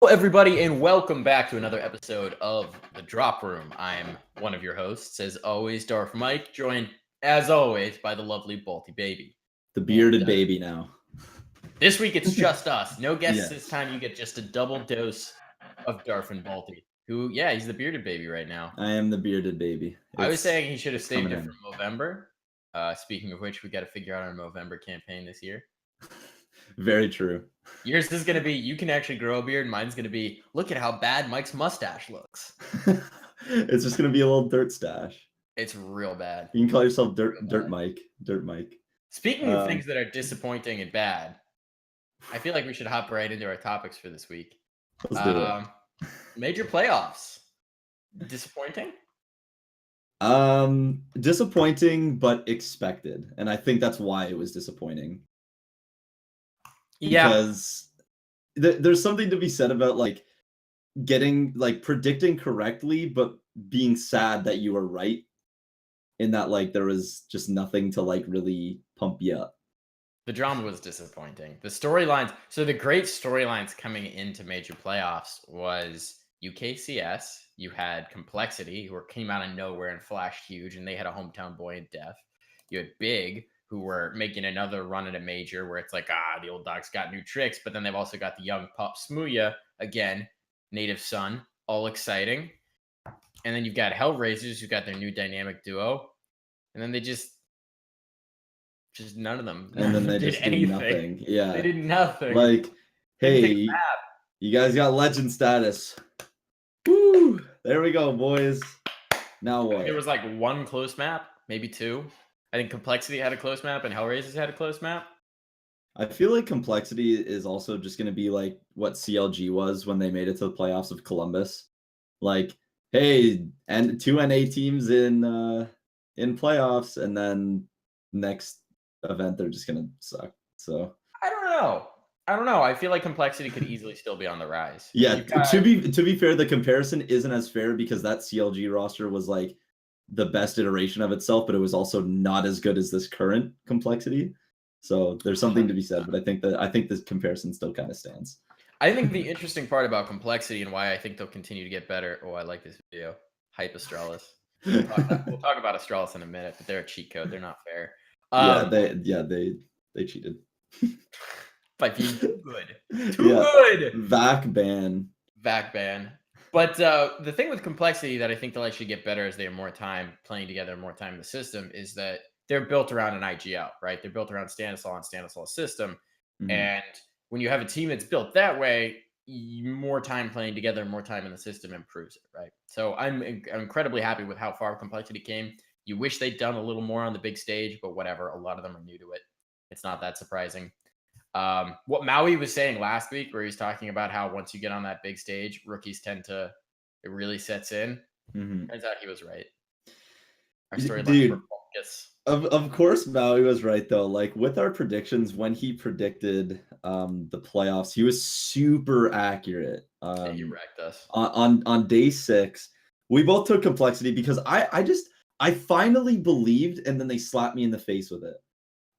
Hello, everybody, and welcome back to another episode of The Drop Room. I'm one of your hosts, as always, Darth Mike, joined, as always, by the lovely Balti Baby. The bearded baby now. This week, it's just us. No guests Yes. this time. You get just a double dose of Darth and Balti, who, yeah, he's the bearded baby right now. I am the bearded baby. I was saying he should have saved it coming for November. Speaking of which, we got to figure out our November campaign this year. Very true. Yours is going to be, you can actually grow a beard. Mine's going to be, look at how bad Mike's mustache looks. It's just going to be a little dirt stash. It's real bad. You can call yourself Dirt Mike. Dirt Mike. Speaking of things that are disappointing and bad, I feel like we should hop right into our topics for this week. Let's do it. Major playoffs. Disappointing? Disappointing, but expected. And I think that's why it was disappointing. Yeah. Because there's something to be said about predicting correctly, but being sad that you were right. In that there was just nothing to really pump you up. The drama was disappointing. The storylines, so the great storylines coming into major playoffs was UKCS. You had Complexity, who came out of nowhere and flashed huge, and they had a hometown boy in Def. You had Big, who were making another run at a major where it's like, the old dogs got new tricks, but then they've also got the young pup Smooya, again, native son, all exciting. And then you've got Hellraisers, who've got their new dynamic duo. And then they just none of them. And then they did just anything. Did nothing. Yeah. They did nothing. Hey, you guys got legend status. Woo! There we go, boys. Now what? There was one close map, maybe two. I think Complexity had a close map and Hellraisers had a close map. I feel like Complexity is also just going to be what CLG was when they made it to the playoffs of Columbus. Hey, and 2 NA teams in playoffs, and then next event they're just going to suck. So I don't know. I feel like Complexity could easily still be on the rise. Yeah, to be fair, the comparison isn't as fair because that CLG roster was the best iteration of itself, but it was also not as good as this current Complexity. So there's something to be said, but I think this comparison still kind of stands. I think the interesting part about Complexity and why I think they'll continue to get better. Oh, I like this video. Hype Astralis. We'll talk about Astralis in a minute, but they're a cheat code. They're not fair. They cheated. By being too good. Good. VAC ban. But the thing with Complexity that I think they'll actually get better as they have more time playing together, more time in the system, is that they're built around an IGL, right? They're built around Stanislaw and Stanislaw's system. Mm-hmm. And when you have a team that's built that way, more time playing together, more time in the system improves it, right? So I'm incredibly happy with how far Complexity came. You wish they'd done a little more on the big stage, but whatever. A lot of them are new to it. It's not that surprising. What Maui was saying last week, where he's talking about how once you get on that big stage, rookies it really sets in. Mm-hmm. Turns out he was right. Our storylines were focused. Of course, Maui was right though. With our predictions, when he predicted the playoffs, he was super accurate. He wrecked us on day 6. We both took Complexity because I finally believed, and then they slapped me in the face with it.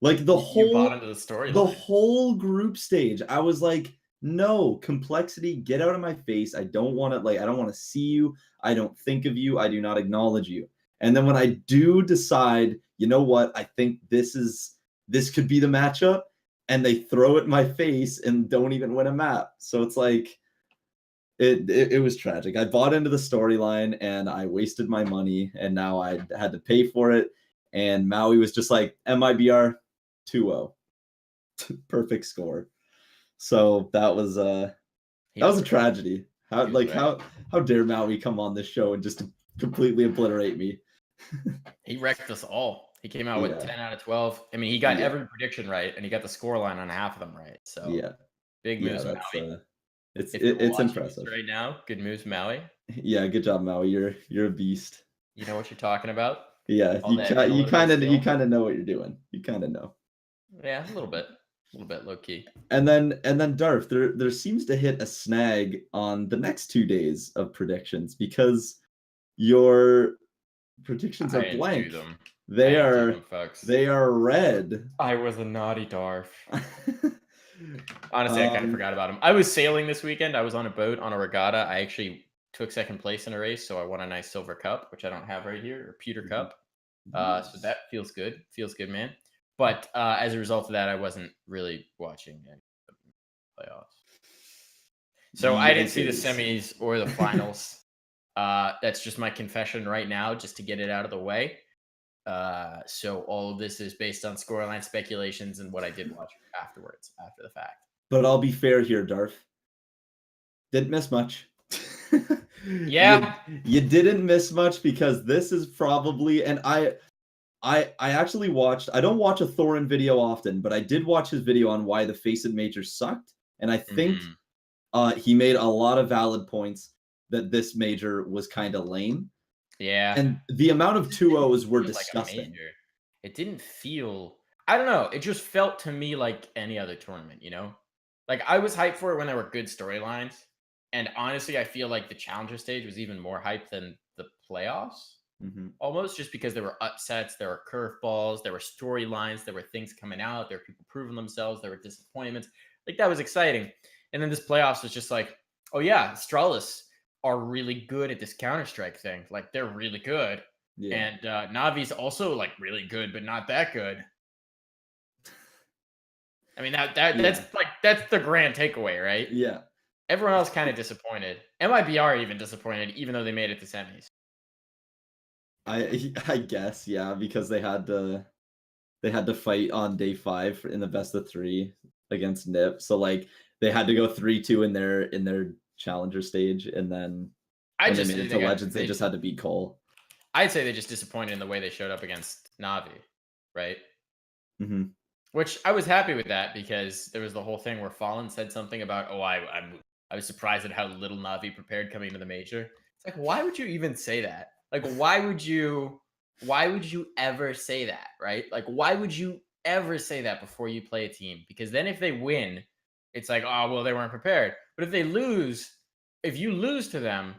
You bought into the story. The whole group stage, I was like, no, Complexity, get out of my face. I don't want to I don't want to see you. I don't think of you. I do not acknowledge you. And then when I do decide, you know what, I think this could be the matchup, and they throw it in my face and don't even win a map. So it's it was tragic. I bought into the storyline and I wasted my money, and now I had to pay for it. And Maui was just MIBR 2-0. Perfect score. So that was a tragedy. How dare Maui come on this show and just completely obliterate me? He wrecked us all. He came out with 10 out of 12. I mean, he got every prediction right, and he got the scoreline on half of them right. So big moves, Maui. It's impressive right now. Good moves, Maui. Yeah, good job, Maui. You're a beast. You know what you're talking about. Yeah, you kind of know what you're doing. You kind of know. Yeah, a little bit low key. And then Darth, there seems to hit a snag on the next 2 days of predictions because your predictions are blank. They are red. I was a naughty Darth. Honestly, I kind of forgot about him. I was sailing this weekend. I was on a boat on a regatta. I actually took second place in a race, so I won a nice silver cup, which I don't have right here, or pewter cup. So that feels good. Feels good, man. But as a result of that, I wasn't really watching any of the playoffs. So I didn't see the semis or the finals. That's just my confession right now, just to get it out of the way. So all of this is based on scoreline speculations and what I did watch afterwards, after the fact. But I'll be fair here, Darth. Didn't miss much. Yeah. You didn't miss much, because this is probably, and I actually watched, I don't watch a Thorin video often, but I did watch his video on why the Faceit Major sucked. And I think he made a lot of valid points that this major was kind of lame. Yeah. And the amount of 2-0s were disgusting. Like it didn't feel, I don't know. It just felt to me like any other tournament, you know? Like I was hyped for it when there were good storylines. And honestly, I feel like the Challenger stage was even more hyped than the playoffs. Almost, just because there were upsets, there were curveballs, there were storylines, there were things coming out, there were people proving themselves, there were disappointments. Like that was exciting. And then this playoffs was just like, oh yeah, Astralis are really good at this Counter-Strike thing. Like they're really good. Yeah. And Navi's also like really good, but not that good. I mean, that's the grand takeaway, right? Yeah. Everyone else kind of disappointed. MIBR even disappointed, even though they made it to semis. I guess, yeah, because they had to fight on day 5 in the best of 3 against NIP. So like they had to go 3-2 in their Challenger stage, and then when they made it to Legends, they just had to beat Cole. I'd say they just disappointed in the way they showed up against Navi, right? Which I was happy with that, because there was the whole thing where Fallen said something about, oh, I was surprised at how little Navi prepared coming into the major. It's like, why would you even say that? Like, why would you ever say that, right? Like, why would you ever say that before you play a team? Because then if they win, it's like, oh, well, they weren't prepared. But if you lose to them,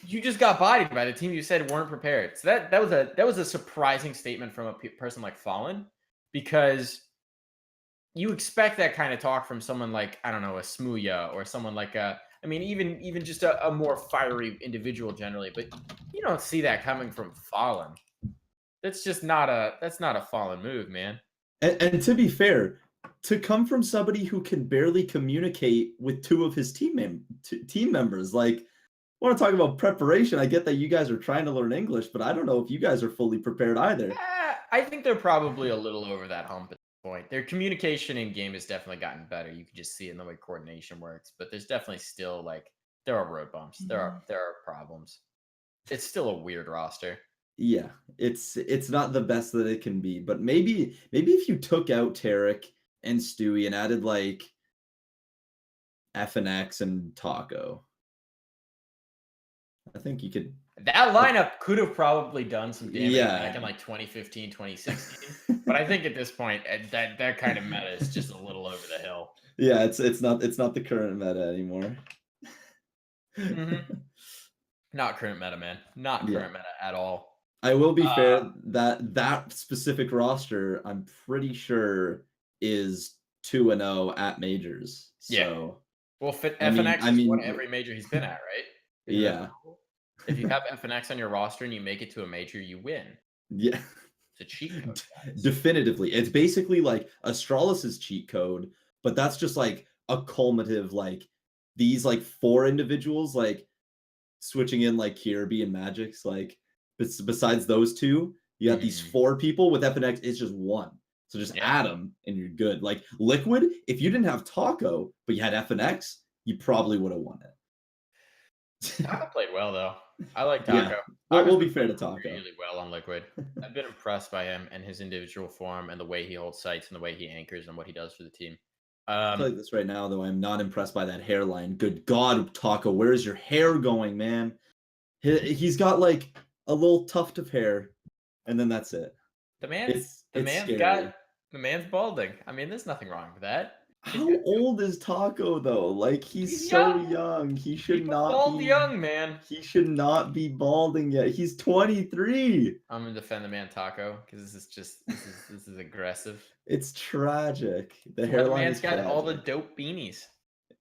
you just got bodied by the team you said weren't prepared. So that was a surprising statement from a person like Fallen, because you expect that kind of talk from someone like, I don't know, a Smooya, or someone like even just a more fiery individual generally, but you don't see that coming from Fallen. That's not a Fallen move, man. And to be fair, to come from somebody who can barely communicate with 2 of his team members, like, I want to talk about preparation. I get that you guys are trying to learn English, but I don't know if you guys are fully prepared either. I think they're probably a little over that hump at this point. Their communication in game has definitely gotten better. You can just see it in the way coordination works, but there's definitely still like, there are road bumps. There are problems. It's still a weird roster. Yeah, it's not the best that it can be, but maybe if you took out Tarek and Stewie and added like FNX and Taco, I think you could. That lineup could have probably done some damage back in like 2015, 2016. But I think at this point, that kind of meta is just a little over the hill. Yeah, it's not the current meta anymore. Not current meta, man. Not current meta at all. I will be fair, that specific roster, I'm pretty sure, is 2-0 at majors. So, yeah. Well, FNX has won every major he's been at, right? Yeah. If you have FNX on your roster and you make it to a major, you win. Yeah. It's a cheat code, guys. Definitively. It's basically like Astralis' cheat code, but that's just like a cumulative, like these like 4 individuals, like switching in like Kirby and Magix, like besides those 2, you got these 4 people. With FNX, it's just 1. So just add them and you're good. Like Liquid, if you didn't have Taco, but you had FNX, you probably would have won it. Taco played well, though. I like Taco. Yeah. Well, we'll be fair to Taco. Really well on Liquid. I've been impressed by him and his individual form and the way he holds sights and the way he anchors and what he does for the team. I feel like this right now, though. I'm not impressed by that hairline. Good God, Taco, where is your hair going, man? He's got like a little tuft of hair, and then that's it. The man's balding. I mean, there's nothing wrong with that. How old is Taco though? Like he's so young. He should People not bald be young, man. He should not be balding yet. He's 23. I'm gonna defend the man Taco because this is aggressive. It's tragic. The Well, the hairline man's is got tragic. all the dope beanies.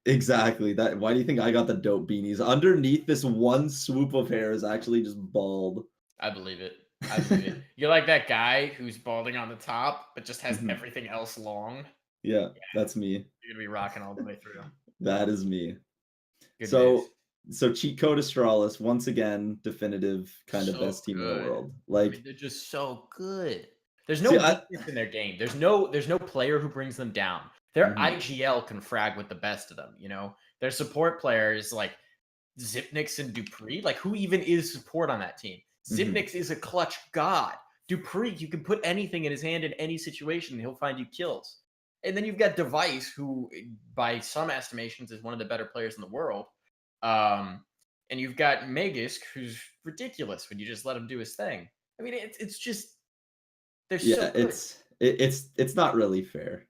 Exactly. That. Why do you think I got the dope beanies? Underneath this one swoop of hair is actually just bald. I believe it. I believe it. You're like that guy who's balding on the top, but just has everything else long. Yeah, that's me. You're gonna be rocking all the way through. That is me. Good so news. cheat code Astralis, once again, definitive kind of best team in the world. Like, I mean, they're just so good. There's no weakness in their game. There's no player who brings them down. Their IGL can frag with the best of them, you know? Their support players like Zipnix and Dupree, like who even is support on that team? Zipnix is a clutch god. Dupree, you can put anything in his hand in any situation, and he'll find you kills. And then you've got Device, who, by some estimations, is one of the better players in the world. And you've got Magisk, who's ridiculous when you just let him do his thing. I mean, it's just they're so good. It's not really fair.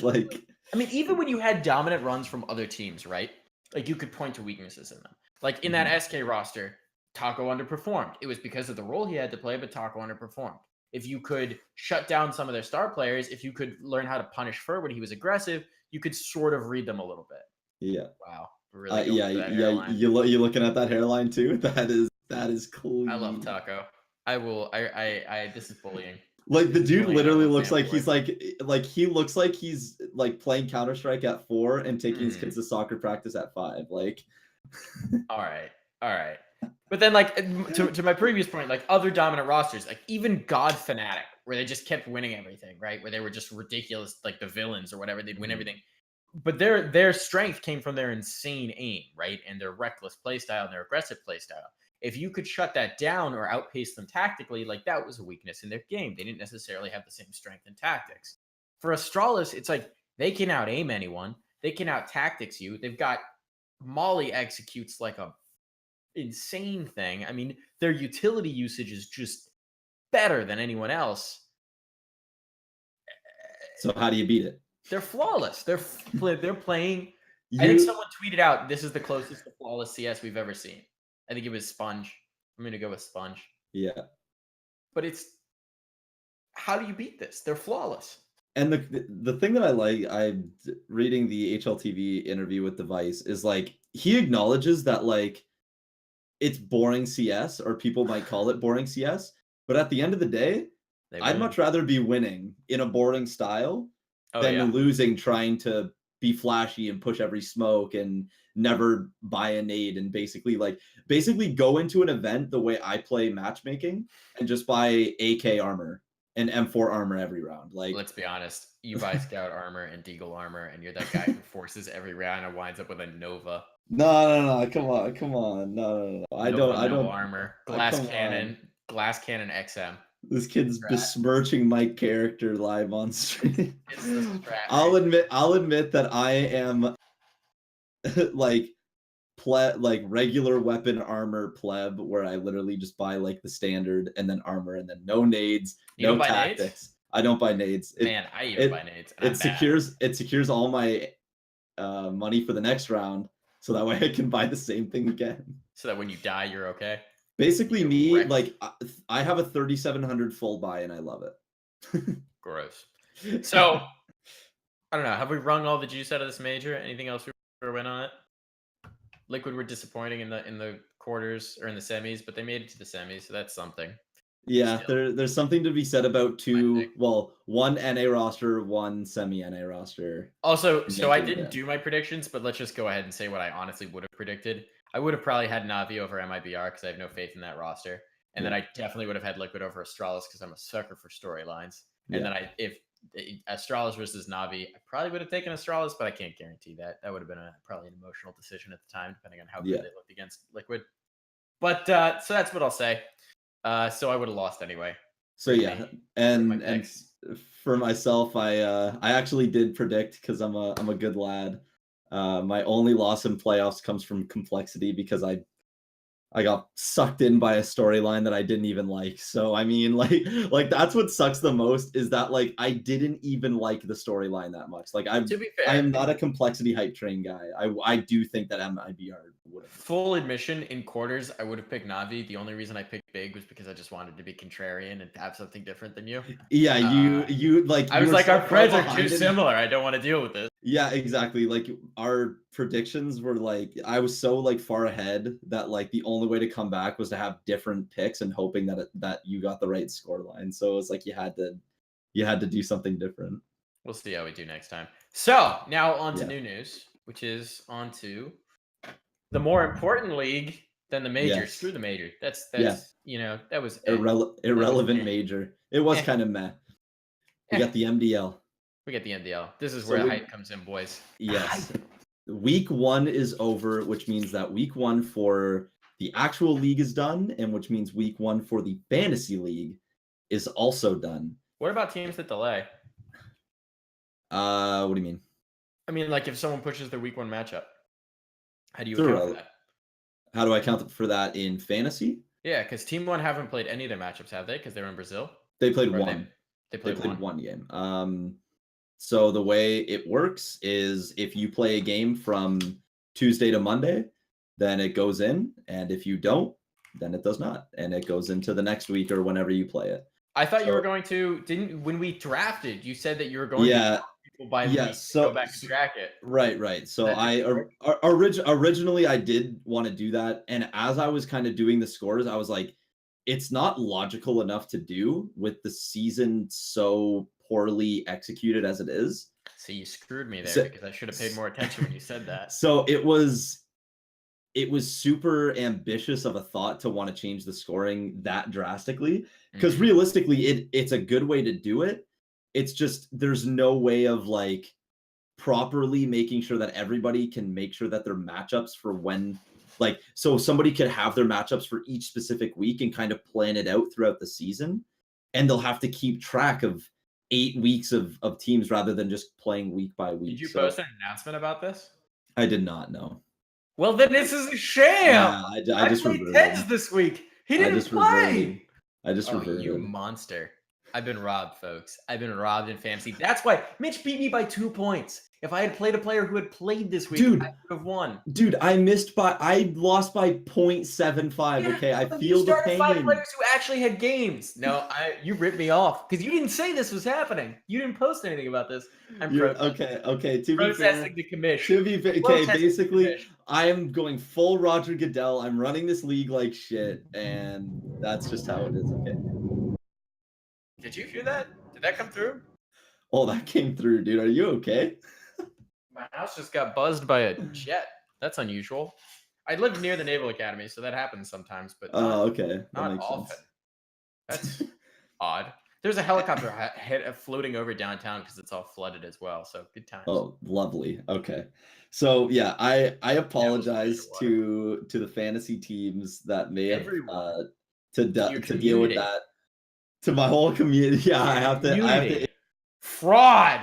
Like, I mean, even when you had dominant runs from other teams, right? Like you could point to weaknesses in them. Like in that SK roster, Taco underperformed. It was because of the role he had to play, but Taco underperformed. If you could shut down some of their star players, if you could learn how to punish Fur when he was aggressive, you could sort of read them a little bit. Yeah. Wow. Really you looking at that hairline too? That is cool. I love Taco. I will. I this is bullying. Like the dude literally looks like he's he looks like he's like playing Counter-Strike at 4 and taking his kids to soccer practice at 5. Like, all right. But then, like, to my previous point, like other dominant rosters, like even God Fnatic, where they just kept winning everything, right? Where they were just ridiculous, like the villains or whatever, they'd win everything. But their strength came from their insane aim, right? And their reckless playstyle and their aggressive playstyle. If you could shut that down or outpace them tactically, like that was a weakness in their game. They didn't necessarily have the same strength and tactics. For Astralis, it's like they can out aim anyone. They can out tactics you. They've got Molly executes like a insane thing. I mean, their utility usage is just better than anyone else. So how do you beat it? They're flawless. They're playing. I think someone tweeted out, this is the closest to flawless CS we've ever seen. I think it was Sponge. I'm going to go with Sponge. Yeah. But it's, how do you beat this? They're flawless. And the thing that I like, I'm reading the HLTV interview with Device, is like, he acknowledges that like, it's boring CS, or people might call it boring CS. But at the end of the day, I'd much rather be winning in a boring style than losing trying to be flashy and push every smoke and never buy a nade and basically go into an event the way I play matchmaking and just buy AK armor and M4 armor every round. Like, let's be honest, you buy Scout armor and Deagle armor and you're that guy who forces every round and winds up with a Nova. No, come on. No. I don't armor. Glass cannon XM. This kid's besmirching my character live on stream. I'll admit that I am like regular weapon armor pleb, where I literally just buy like the standard and then armor and then no nades, no tactics. Nades? I don't buy nades. I even buy nades. It secures all my money for the next round, so that way I can buy the same thing again. So that when you die, you're okay. Basically, me, like, I have a 3,700 full buy and I love it. Gross. So, I don't know. Have we wrung all the juice out of this major? Anything else we went on it? Liquid were disappointing in the quarters or in the semis, but they made it to the semis, so that's something. Yeah, there's something to be said about one NA roster, one semi-NA roster. Also, so I didn't do my predictions, but let's just go ahead and say what I honestly would have predicted. I would have probably had Navi over MIBR because I have no faith in that roster. And then I definitely would have had Liquid over Astralis because I'm a sucker for storylines. And then if Astralis versus Navi, I probably would have taken Astralis, but I can't guarantee that. That would have been probably an emotional decision at the time, depending on how good they looked against Liquid. But so that's what I'll say. So I would have lost anyway. So yeah, and for myself, I actually did predict because I'm a good lad. My only loss in playoffs comes from complexity because I I got sucked in by a storyline that I didn't even like. So I mean, like that's what sucks the most is that like I didn't even like the storyline that much. Like To be I fair, am not a complexity hype train guy. I do think that MIBR would have. Full admission, in quarters, I would have picked Navi. The only reason I picked Big was because I just wanted to be contrarian and have something different than you. Yeah, you like. I You was were like, so our far spreads are behind too in- similar. I don't want to deal with this. Yeah, exactly. Like our predictions were like I was so like far ahead that like the only way to come back was to have different picks and hoping that you got the right score line. So it was like you had to do something different. We'll see how we do next time. So now on to Yeah. new news, which is on to the more important league than the major. Yes. Screw the major. That's Yeah. you know, that was Irrelevant major. It was Eh. kind of meh. We got the MDL. We get the MDL. This is So where the hype comes in, boys. Yes. Week 1 is over, which means that week 1 for the actual league is done, and which means week 1 for the fantasy league is also done. What about teams that delay? What do you mean? I mean, like if someone pushes their week 1 matchup, how do you account for that? How do I account for that in fantasy? Yeah, because Team 1 haven't played any of their matchups, have they? Because they were in Brazil. They played one. They played one game. So the way it works is if you play a game from Tuesday to Monday, then it goes in, and if you don't, then it does not, and it goes into the next week or whenever you play it. I thought you were going to when we drafted, you said that you were going to people by week to go back and track it. Right. So originally I did want to do that, and as I was kind of doing the scores, I was like, it's not logical enough to do with the season so poorly executed as it is. So you screwed me there because I should have paid more attention when you said that. So it was super ambitious of a thought to want to change the scoring that drastically, because realistically it's a good way to do it. It's just there's no way of like properly making sure that everybody can make sure that their matchups for when like so somebody could have their matchups for each specific week and kind of plan it out throughout the season, and they'll have to keep track of 8 weeks of teams rather than just playing week by week. Did you post an announcement about this? I did not know. Well, then this is a sham. Yeah, I just played Teds this week. He didn't play. I just reverted. You monster. I've been robbed, folks. I've been robbed in fantasy. That's why Mitch beat me by 2 points. If I had played a player who had played this week, I could have won. Dude, I lost by 0.75. Yeah, okay, I feel the pain. 5 players who actually had games. No, you ripped me off because you didn't say this was happening. You didn't post anything about this. I'm protesting. Okay. To protesting be the commission. Basically, I am going full Roger Goodell. I'm running this league like shit, and that's just how it is. Okay. Did you hear that? Did that come through? Oh, that came through, dude. Are you okay? My house just got buzzed by a jet. That's unusual. I live near the Naval Academy, so that happens sometimes, but okay. Not often. That's odd. There's a helicopter floating over downtown because it's all flooded as well. So good times. Oh, lovely. Okay. So yeah, I apologize to the fantasy teams that may have to deal with that. To my whole community. Yeah, I have to fraud.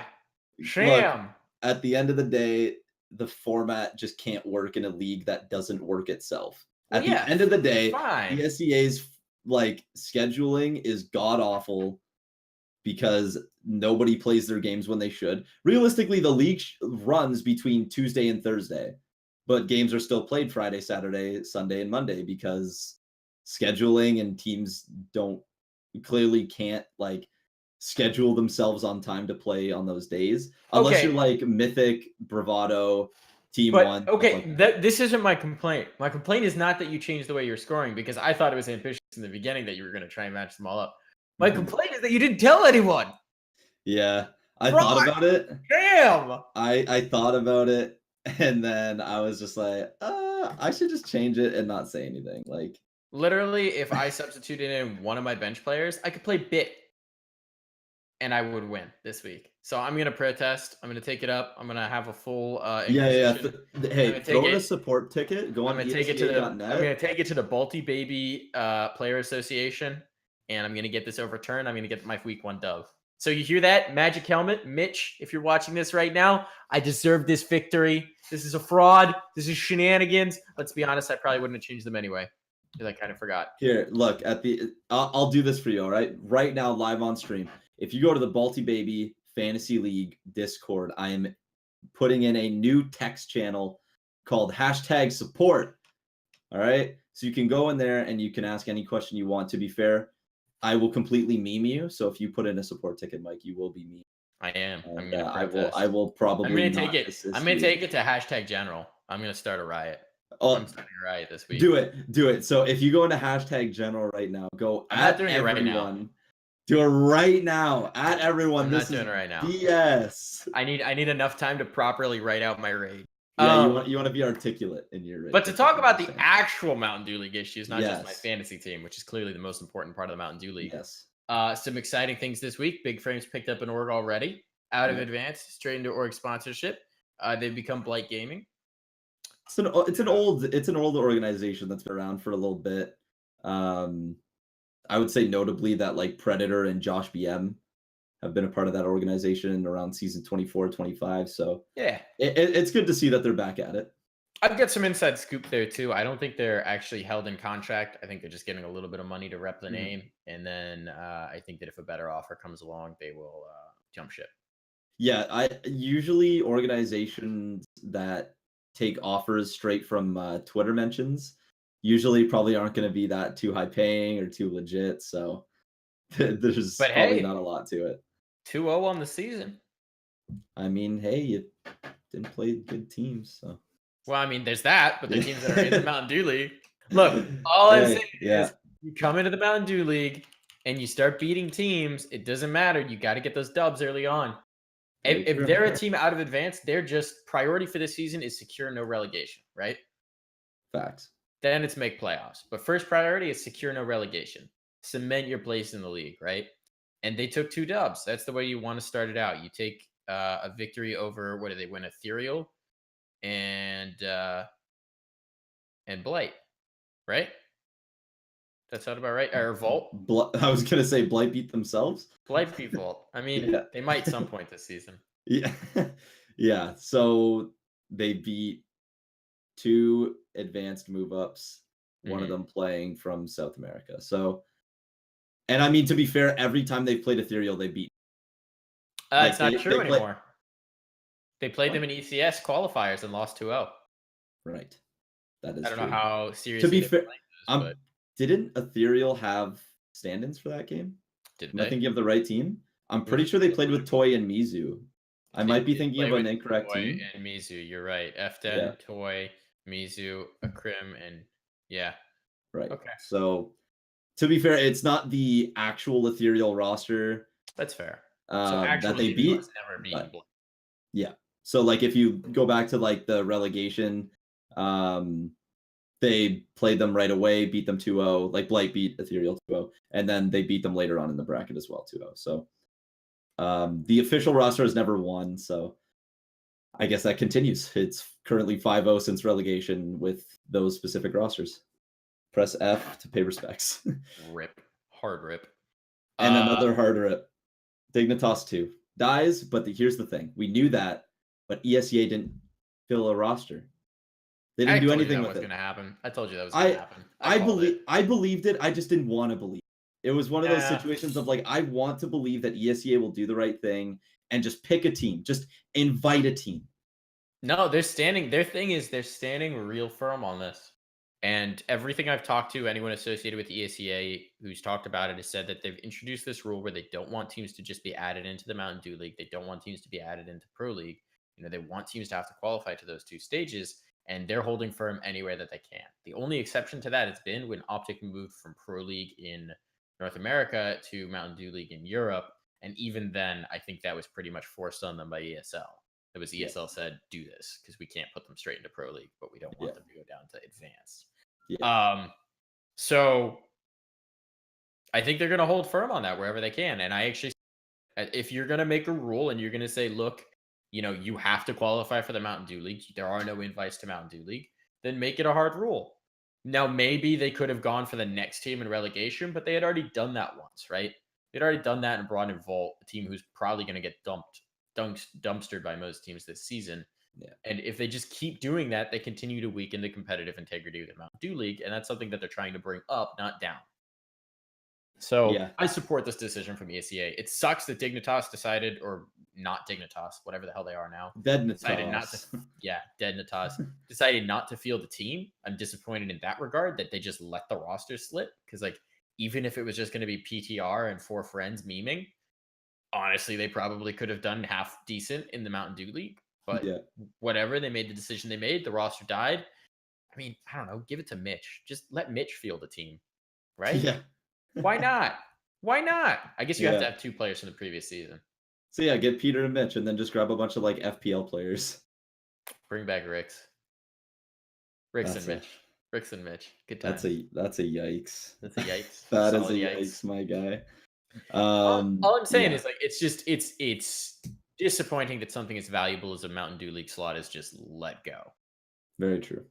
Sham. Look, at the end of the day, the format just can't work in a league that doesn't work itself. At the end of the day, ESEA's like scheduling is god awful because nobody plays their games when they should. Realistically, the league runs between Tuesday and Thursday, but games are still played Friday, Saturday, Sunday, and Monday because scheduling and teams clearly can't like schedule themselves on time to play on those days unless you're like Mythic, Bravado, Team One. Okay, this isn't my complaint. My complaint is not that you changed the way you're scoring because I thought it was ambitious in the beginning that you were going to try and match them all up. My complaint is that you didn't tell anyone. Yeah, I thought about it. Damn. I thought about it, and then I was just like, I should just change it and not say anything. Like literally, if I substituted in one of my bench players, I could play Bit. And I would win this week. So I'm going to protest. I'm going to take it up. I'm going to have a full Hey, throw in a support ticket. Go on ESEA.net. I'm going to take it to the Balti Baby Player Association, and I'm going to get this overturned. I'm going to get my week 1 dove. So you hear that? Magic Helmet. Mitch, if you're watching this right now, I deserve this victory. This is a fraud. This is shenanigans. Let's be honest, I probably wouldn't have changed them anyway. because I kind of forgot. Here, look at I'll do this for you. All right, right now, live on stream. If you go to the Balti Baby Fantasy League Discord, I am putting in a new text channel called #support. All right, so you can go in there and you can ask any question you want. To be fair, I will completely meme you. So if you put in a support ticket, Mike, you will be memed. I am. And, I'm gonna protest. I will probably. I'm gonna take it. Assist I'm gonna you. take it to #general. I'm gonna start a riot. Oh, I'm starting a riot this week. Do it. So if you go into #general right now, go I'm at not doing everyone. it right now. Do it right now. At everyone. I'm this not is doing it right now. BS. I need enough time to properly write out my rage. Yeah, you want to be articulate in your rage. But to talk about the actual Mountain Dew League issues, not just my fantasy team, which is clearly the most important part of the Mountain Dew League. Yes. Some exciting things this week. Big Frames picked up an org already, out of Advance, straight into org sponsorship. They've become Blight Gaming. It's an old organization that's been around for a little bit. I would say notably that like Predator and Josh BM have been a part of that organization around season 24, 25. So yeah, it's good to see that they're back at it. I've got some inside scoop there too. I don't think they're actually held in contract. I think they're just getting a little bit of money to rep the name, and then I think that if a better offer comes along, they will jump ship. Yeah, I usually organizations that take offers straight from Twitter mentions usually probably aren't going to be that too high paying or too legit. So there's probably not a lot to it. 2-0 on the season. I mean, hey, you didn't play good teams, so. Well, I mean, there's that, but the teams that are in the Mountain Dew League. Look, all I'm saying is you come into the Mountain Dew League and you start beating teams, it doesn't matter. You got to get those dubs early on. If they're a team out of Advance, they're just priority for this season is secure no relegation, right? Facts. Then it's make playoffs. But first priority is secure no relegation. Cement your place in the league, right? And they took 2 dubs. That's the way you want to start it out. You take a victory over, what did they win? Ethereal and Blight, right? That sound about right? Or Vault? I was gonna say Blight beat themselves. Blight beat Vault. I mean, they might some point this season. Yeah, yeah. So they beat 2 advanced move ups. One of them playing from South America. So, and I mean to be fair, every time they've played Ethereal, they beat. It's not true anymore. They played them in ECS qualifiers and lost 2-0. Right. That is. I don't know how serious. To be fair, didn't Ethereal have stand-ins for that game? Am I thinking of the right team? I'm pretty sure they played with Toy and Mizu. I might be thinking of an incorrect team. And Mizu, you're right. Eften, Toy, Mizu, Akrim, and Right. Okay. So, to be fair, it's not the actual Ethereal roster. That's fair. That they beat. Never beaten. Yeah. So, like, if you go back to like the relegation, they played them right away, beat them 2-0. Like Blight beat Ethereal 2-0, and then they beat them later on in the bracket as well 2-0. So, the official roster has never won. So, I guess that continues. It's currently 5-0 since relegation with those specific rosters. Press F to pay respects. Rip. Hard rip. And another hard rip. Dignitas 2 dies, but here's the thing. We knew that, but ESEA didn't fill a roster. They didn't do anything with it. Going to happen. I told you that was going to happen. I believed it. I just didn't want to believe it. It was one of those situations of like, I want to believe that ESEA will do the right thing and just pick a team. Just invite a team. No, they're standing. Their thing is they're standing real firm on this. And everything I've talked to, anyone associated with ESEA who's talked about it has said that they've introduced this rule where they don't want teams to just be added into the Mountain Dew League. They don't want teams to be added into Pro League. You know, they want teams to have to qualify to those 2 stages, and they're holding firm anywhere that they can. The only exception to that has been when Optic moved from Pro League in North America to Mountain Dew League in Europe. And even then, I think that was pretty much forced on them by ESL. It was ESL said, do this because we can't put them straight into Pro League, but we don't want them to go down to Advanced. So I think they're going to hold firm on that wherever they can. And I actually, if you're going to make a rule and you're going to say, look, you know, you have to qualify for the Mountain Dew League. There are no invites to Mountain Dew League. Then make it a hard rule. Now, maybe they could have gone for the next team in relegation, but they had already done that once, right? They'd already done that and brought in Vault, a team who's probably going to get dumpstered by most teams this season. Yeah. And if they just keep doing that, they continue to weaken the competitive integrity of the Mountain Dew League, and that's something that they're trying to bring up, not down. So Yeah. I support this decision from ESEA. It sucks that Dignitas decided, or not Dignitas, whatever the hell they are now, decided not to. Dignitas. Yeah, Dignitas decided not to field a team. I'm disappointed in that regard that they just let the roster slip, because like even if it was just going to be PTR and 4 friends memeing, honestly, they probably could have done half decent in the Mountain Dew League. But Yeah. whatever, they made the decision they made. The roster died. I mean, I don't know. Give it to Mitch. Just let Mitch field a team, right? Yeah. Why not? Why not? I guess you have to Yeah. have 2 players from the previous season. So yeah, get Peter and Mitch, and then just grab a bunch of like FPL players. Bring back Ricks. Ricks That's and Mitch. Ricks and Mitch. Good time. That's a yikes. That's a yikes. That is Solid a yikes, my guy. All I'm saying Yeah. is like it's disappointing that something as valuable as a Mountain Dew League slot is just let go. Very true.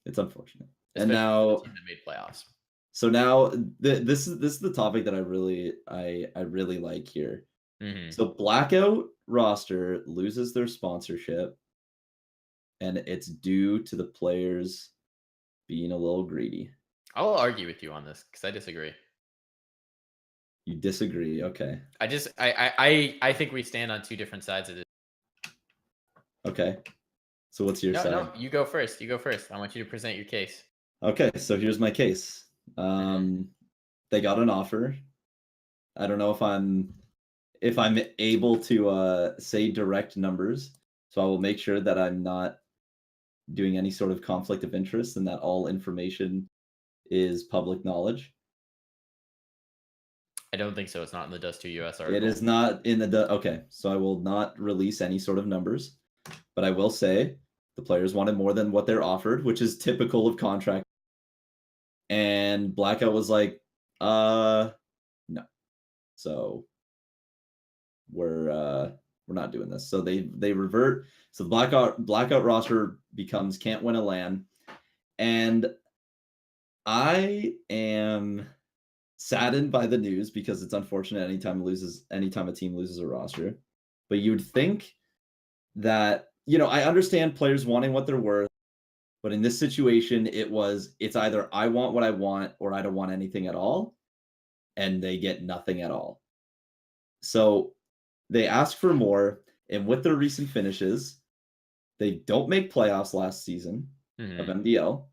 It's unfortunate. Especially And now for the team that made playoffs. So now this is the topic that I really like here. Mm-hmm. So Blackout roster loses their sponsorship, and it's due to the players being a little greedy. I'll argue with you on this because I disagree. You disagree? Okay. I think we stand on 2 different sides of this. Okay. So what's your side? No, you go first. You go first. I want you to present your case. Okay, so here's my case. They got an offer. I don't know if I'm able to say direct numbers, so I will make sure that I'm not doing any sort of conflict of interest and that all information is public knowledge. I don't think so. It's not in the Dust 2 US article. It is not in the okay, so I will not release any sort of numbers, but I will say the players wanted more than what they're offered, which is typical of contract. And Blackout was like, no. So we're not doing this. So they revert. So the blackout roster becomes can't win a LAN. And I am saddened by the news because it's unfortunate anytime a team loses a roster. But you'd think that, I understand players wanting what they're worth, but in this situation, it's either I want what I want or I don't want anything at all, and they get nothing at all. So they ask for more, and with their recent finishes, they don't make playoffs last season of MDL.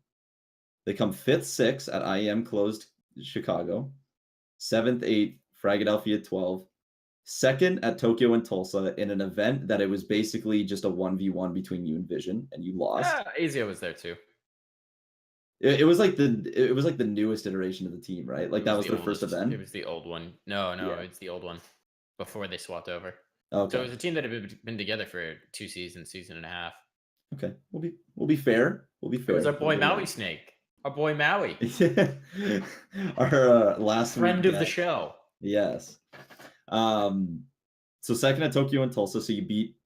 They come 5th, 6th at IEM closed Chicago, 7th, 8th, Philadelphia 12, 2nd at Tokyo and Tulsa in an event that it was basically just a 1v1 between you and Vision, and you lost. Yeah, ESEA was there too. It was like the newest iteration of the team, right? Like that was their first event. It was the old one. No, it's the old one before they swapped over. Okay. So it was a team that had been together for 2 seasons, season and a half. Okay, we'll be fair. It was our boy Maui Snake. Our boy Maui. Our last friend of the show. Yes. So 2nd at Tokyo and Tulsa, so you beat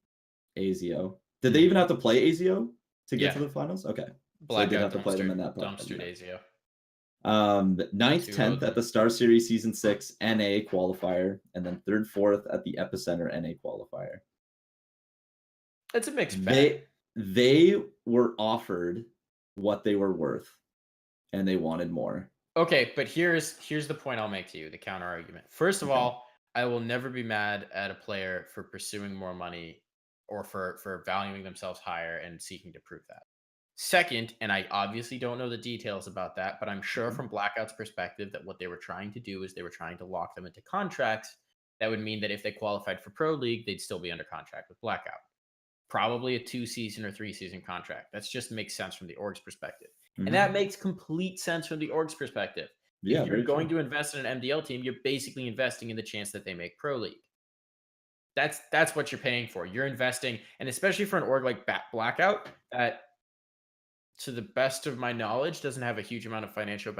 ASIO. Did they even have to play ASIO to get to the finals? Okay. Blackout, so they did have to play them in that dumpstered ASIO. 9th, 10th at the Star Series Season 6 NA qualifier, and then 3rd, 4th at the Epicenter NA qualifier. It's a mixed bag. They were offered what they were worth, and they wanted more. Okay, but here's the point I'll make to you, the counter argument. First of all, I will never be mad at a player for pursuing more money or for valuing themselves higher and seeking to prove that. Second, and I obviously don't know the details about that, but I'm sure from Blackout's perspective that what they were trying to do is they were trying to lock them into contracts. That would mean that if they qualified for Pro League, they'd still be under contract with Blackout. Probably a 2-season or 3-season contract. That just makes sense from the org's perspective. And that makes complete sense from the org's perspective. Yeah, if you're going to invest in an MDL team, you're basically investing in the chance that they make Pro League. That's what you're paying for. You're investing, and especially for an org like Blackout, that, to the best of my knowledge, doesn't have a huge amount of financial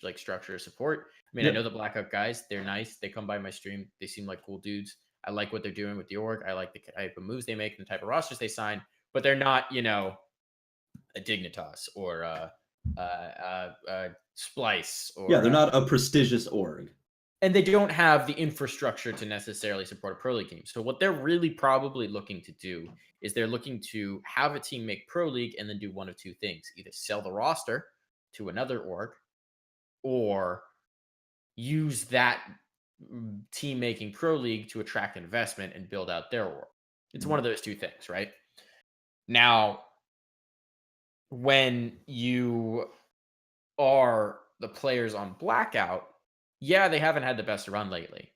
like structure or support. I mean, I know the Blackout guys. They're nice. They come by my stream. They seem like cool dudes. I like what they're doing with the org. I like the type of moves they make and the type of rosters they sign. But they're not, a Dignitas or a Splice. Or, they're not a prestigious org. And they don't have the infrastructure to necessarily support a Pro League team. So what they're really probably looking to do is they're looking to have a team make Pro League and then do one of two things: either sell the roster to another org, or use that team making Pro League to attract investment and build out their org. It's one of those two things, right? Now, when you are the players on Blackout, yeah, they haven't had the best run lately,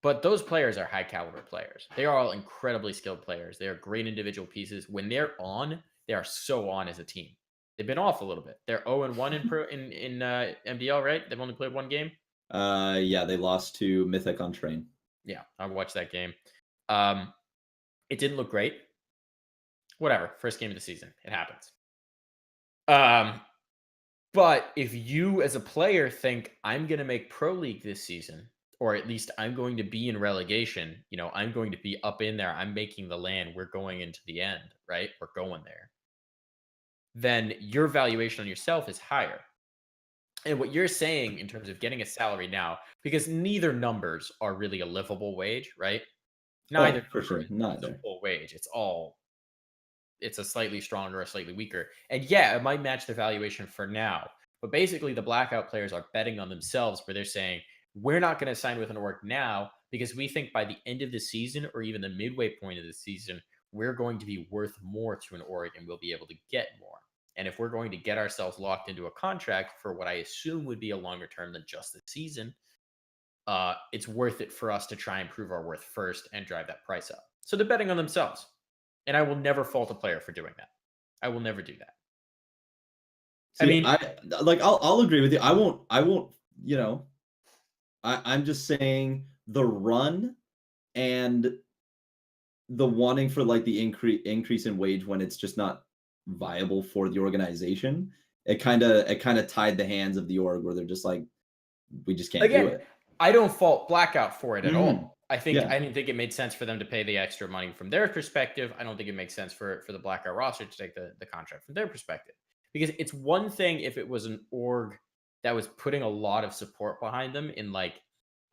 but those players are high caliber players. They are all incredibly skilled players. They are great individual pieces. When they're on, they are so on as a team. They've been off a little bit. They're 0-1 in MDL, right? They've only played one game. Yeah, they lost to Mythic on Train. Yeah, I watched that game. It didn't look great. Whatever, first game of the season, it happens. But if you as a player think I'm going to make Pro League this season, or at least I'm going to be in relegation, I'm going to be up in there, I'm making the land, we're going into the end, right? We're going there. Then your valuation on yourself is higher. And what you're saying in terms of getting a salary now, because neither numbers are really a livable wage, right? Neither for sure, neither. It's a full wage. It's a slightly stronger or slightly weaker. And yeah, it might match the valuation for now. But basically, the Blackout players are betting on themselves, where they're saying, we're not going to sign with an org now because we think by the end of the season, or even the midway point of the season, we're going to be worth more to an org and we'll be able to get more. And if we're going to get ourselves locked into a contract for what I assume would be a longer term than just the season, it's worth it for us to try and prove our worth first and drive that price up. So they're betting on themselves. And I will never fault a player for doing that. I will never do that. See, I'll agree with you. I won't, I'm just saying the run and the wanting for like the increase in wage when it's just not viable for the organization. It kind of tied the hands of the org, where they're just like, we just can't do it. I don't fault Blackout for it at all. I didn't think it made sense for them to pay the extra money from their perspective. I don't think it makes sense for the Blackout roster to take the contract from their perspective. Because it's one thing if it was an org that was putting a lot of support behind them in like,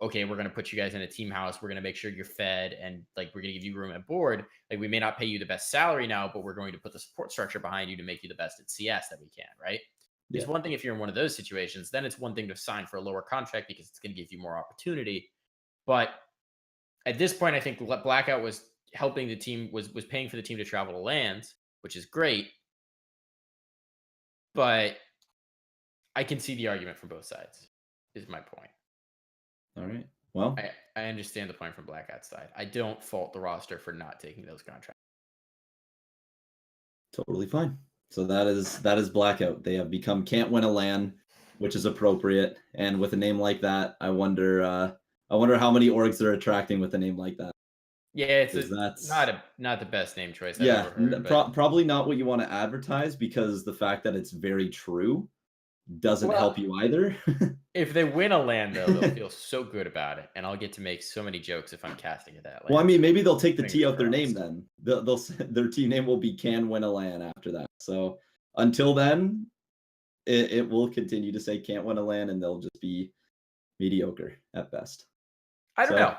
okay, we're going to put you guys in a team house. We're going to make sure you're fed, and like, we're going to give you room at board. Like, we may not pay you the best salary now, but we're going to put the support structure behind you to make you the best at CS that we can, right? It's one thing if you're in one of those situations, then it's one thing to sign for a lower contract because it's going to give you more opportunity. But at this point, I think Blackout was helping the team, was paying for the team to travel to lands, which is great. But I can see the argument from both sides, is my point. All right. Well, I understand the point from Blackout's side. I don't fault the roster for not taking those contracts. Totally fine. So that is Blackout. They have become can't win a LAN, which is appropriate. And with a name like that, I wonder how many orgs they're attracting with a name like that. Yeah, that's not the best name choice I've ever heard. Probably not what you want to advertise, because the fact that it's very true doesn't help you either. If they win a LAN, though, they'll feel so good about it, and I'll get to make so many jokes if I'm casting it that LAN. Well, I mean, maybe they'll take the T out their name then. Their team name will be Can Win a LAN after that. So until then, it will continue to say Can't Win a LAN, and they'll just be mediocre at best. I don't know.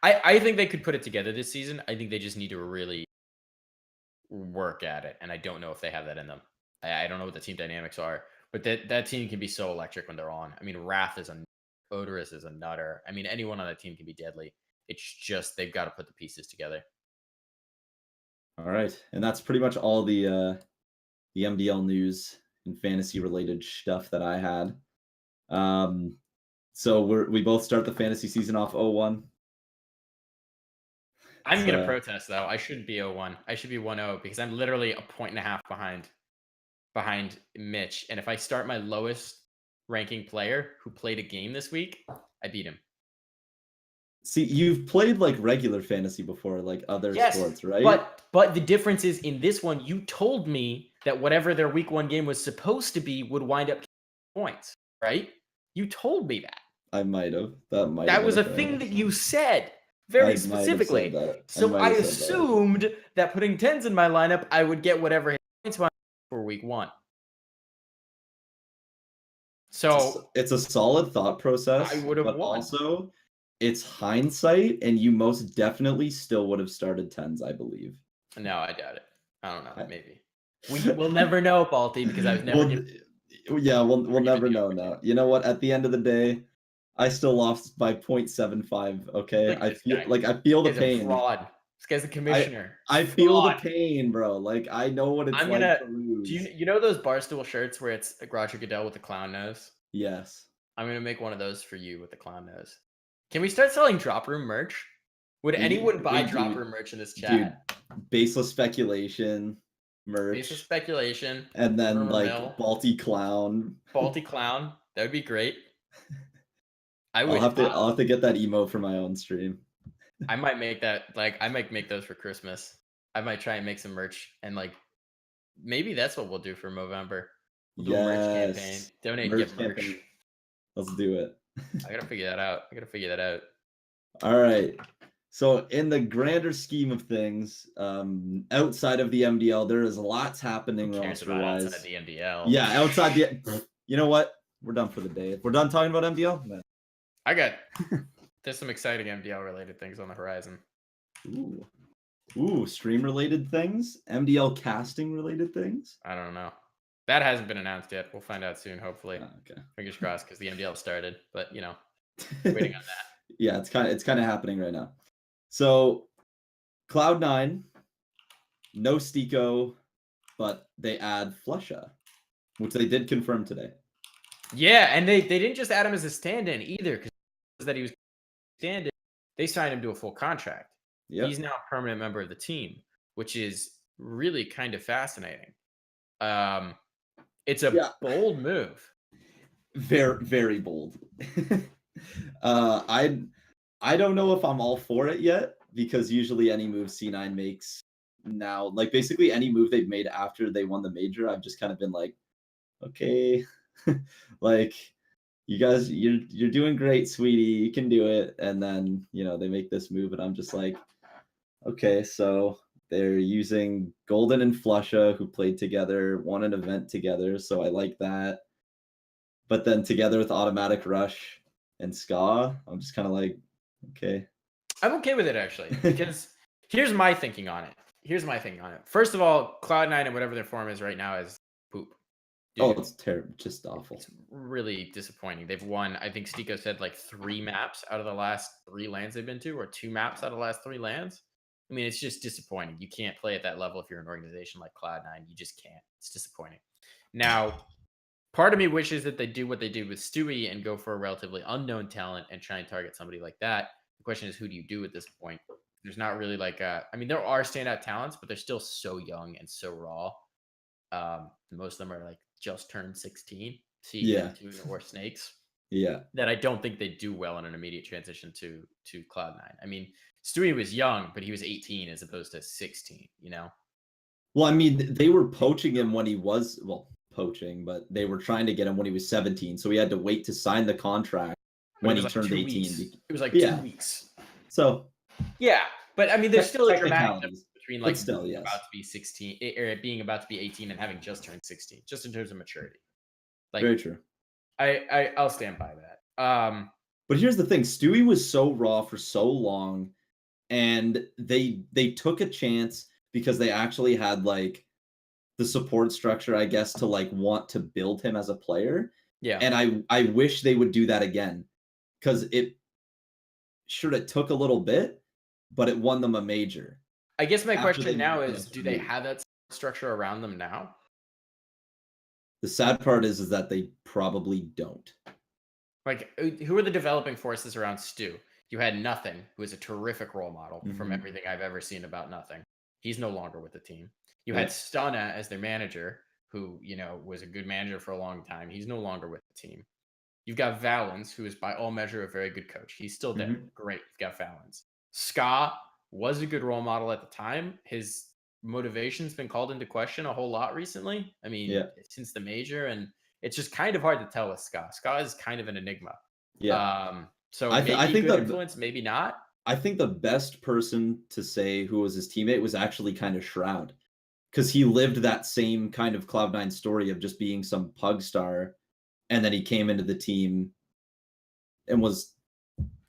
I think they could put it together this season. I think they just need to really work at it, and I don't know if they have that in them. I don't know what the team dynamics are, but that team can be so electric when they're on. I mean, Wrath is Odorous is a nutter. I mean, anyone on that team can be deadly. It's just they've got to put the pieces together. All right, and that's pretty much all the MDL news and fantasy related stuff that I had. So we both start the fantasy season off 0-1. I'm going to protest, though. I shouldn't be 0-1. I should be 1-0 because I'm literally a point and a half behind Mitch. And if I start my lowest ranking player who played a game this week, I beat him. See, you've played like regular fantasy before, like other sports, right? But the difference is in this one, you told me that whatever their week 1 game was supposed to be would wind up points, right? You told me that. I might have. That was a thing that you said. Very specifically. So I assumed that putting 10s in my lineup, I would get whatever points for week 1. So it's a solid thought process, I would have but won. also it's hindsight, and you most definitely still would have started tens, I believe. No, I doubt it. I don't know. Maybe we'll never know, Balti, because I was never. We'll never know now. You know what? At the end of the day, I still lost by 0.75. Okay, Look at this guy. I feel the This guy's a pain. fraud. This guy's a commissioner. I feel the pain, bro. Like I know what it's I'm like gonna. to Do lose. you know those Barstool shirts where it's Roger Goodell with the clown nose? Yes. I'm gonna make one of those for you with the clown nose. Can we start selling drop room merch? Would anyone buy drop room merch in this chat? Dude, baseless speculation merch. Baseless speculation. And then Rumor like mill, Balti Clown. Balti Clown. That would be great. I'll have to get that emote for my own stream. I might make that, like, I might make those for Christmas. I might try and make some merch, and like maybe that's what we'll do for Movember. We'll do a merch campaign. Donate, get merch. Campaign. Let's do it. I gotta figure that out. All right. So in the grander scheme of things, outside of the MDL, there is lots happening roster-wise. Outside the MDL. Yeah, outside the. You know what? We're done for the day. We're done talking about MDL. Man. There's some exciting MDL related things on the horizon. Ooh, stream related things, MDL casting related things. I don't know. That hasn't been announced yet. We'll find out soon, hopefully. Okay. Fingers crossed, because the MDL started. But waiting on that. Yeah, it's kind of happening right now. So, Cloud9, no Stico, but they add Flusha, which they did confirm today. Yeah, and they didn't just add him as a stand-in either, because that he was stand-in. They signed him to a full contract. Yep. He's now a permanent member of the team, which is really kind of fascinating. It's a bold move. Very, very bold. I don't know if I'm all for it yet, because usually any move C9 makes now, like basically any move they've made after they won the major, I've just kind of been like, okay, like you guys, you're doing great, sweetie, you can do it. And then, they make this move and I'm just like, okay, so they're using Golden and Flusha, who played together, won an event together, so I like that. But then together with Automatic Rush and Ska, I'm just kind of like, okay. I'm okay with it, actually, because here's my thinking on it. First of all, Cloud9 and whatever their form is right now is poop. Dude, it's terrible. Just awful. It's really disappointing. They've won, I think Stico said, like 3 maps out of the last 3 lands they've been to, or 2 maps out of the last 3 lands. I mean, it's just disappointing. You can't play at that level if you're an organization like Cloud9. You just can't. It's disappointing. Now, part of me wishes that they do what they did with Stewie and go for a relatively unknown talent and try and target somebody like that. The question is, who do you do at this point? There's not really like there are standout talents, but they're still so young and so raw. Most of them are like just turned 16, or Snakes. Yeah. That I don't think they do well in an immediate transition to Cloud9. I mean, Stewie was young, but he was 18 as opposed to 16, Well, I mean, they were poaching him when he was, poaching, but they were trying to get him when he was 17. So he had to wait to sign the contract when he turned 18. It was like 2 weeks. So, yeah. But I mean, there's still a dramatic difference between like about to be 16 or being about to be 18 and having just turned 16, just in terms of maturity. Like, very true. I'll stand by that. But here's the thing: Stewie was so raw for so long, and they took a chance because they actually had like the support structure, I guess, to like want to build him as a player. Yeah. And I wish they would do that again, because it took a little bit, but it won them a major. I guess my question now is, do they have that structure around them now? The sad part is that they probably don't. Like, who are the developing forces around Stu? You had Nothing, who is a terrific role model from everything I've ever seen about Nothing. He's no longer with the team. You had Stunna as their manager, who, was a good manager for a long time. He's no longer with the team. You've got Valens, who is by all measure a very good coach. He's still there. Great. You've got Valens. Ska was a good role model at the time. His motivation's been called into question a whole lot recently. I mean, since the major, and it's just kind of hard to tell with Ska. Ska is kind of an enigma. Yeah. So I think good influence, maybe not. I think the best person to say who was his teammate was actually kind of Shroud, because he lived that same kind of Cloud9 story of just being some pug star and then he came into the team and was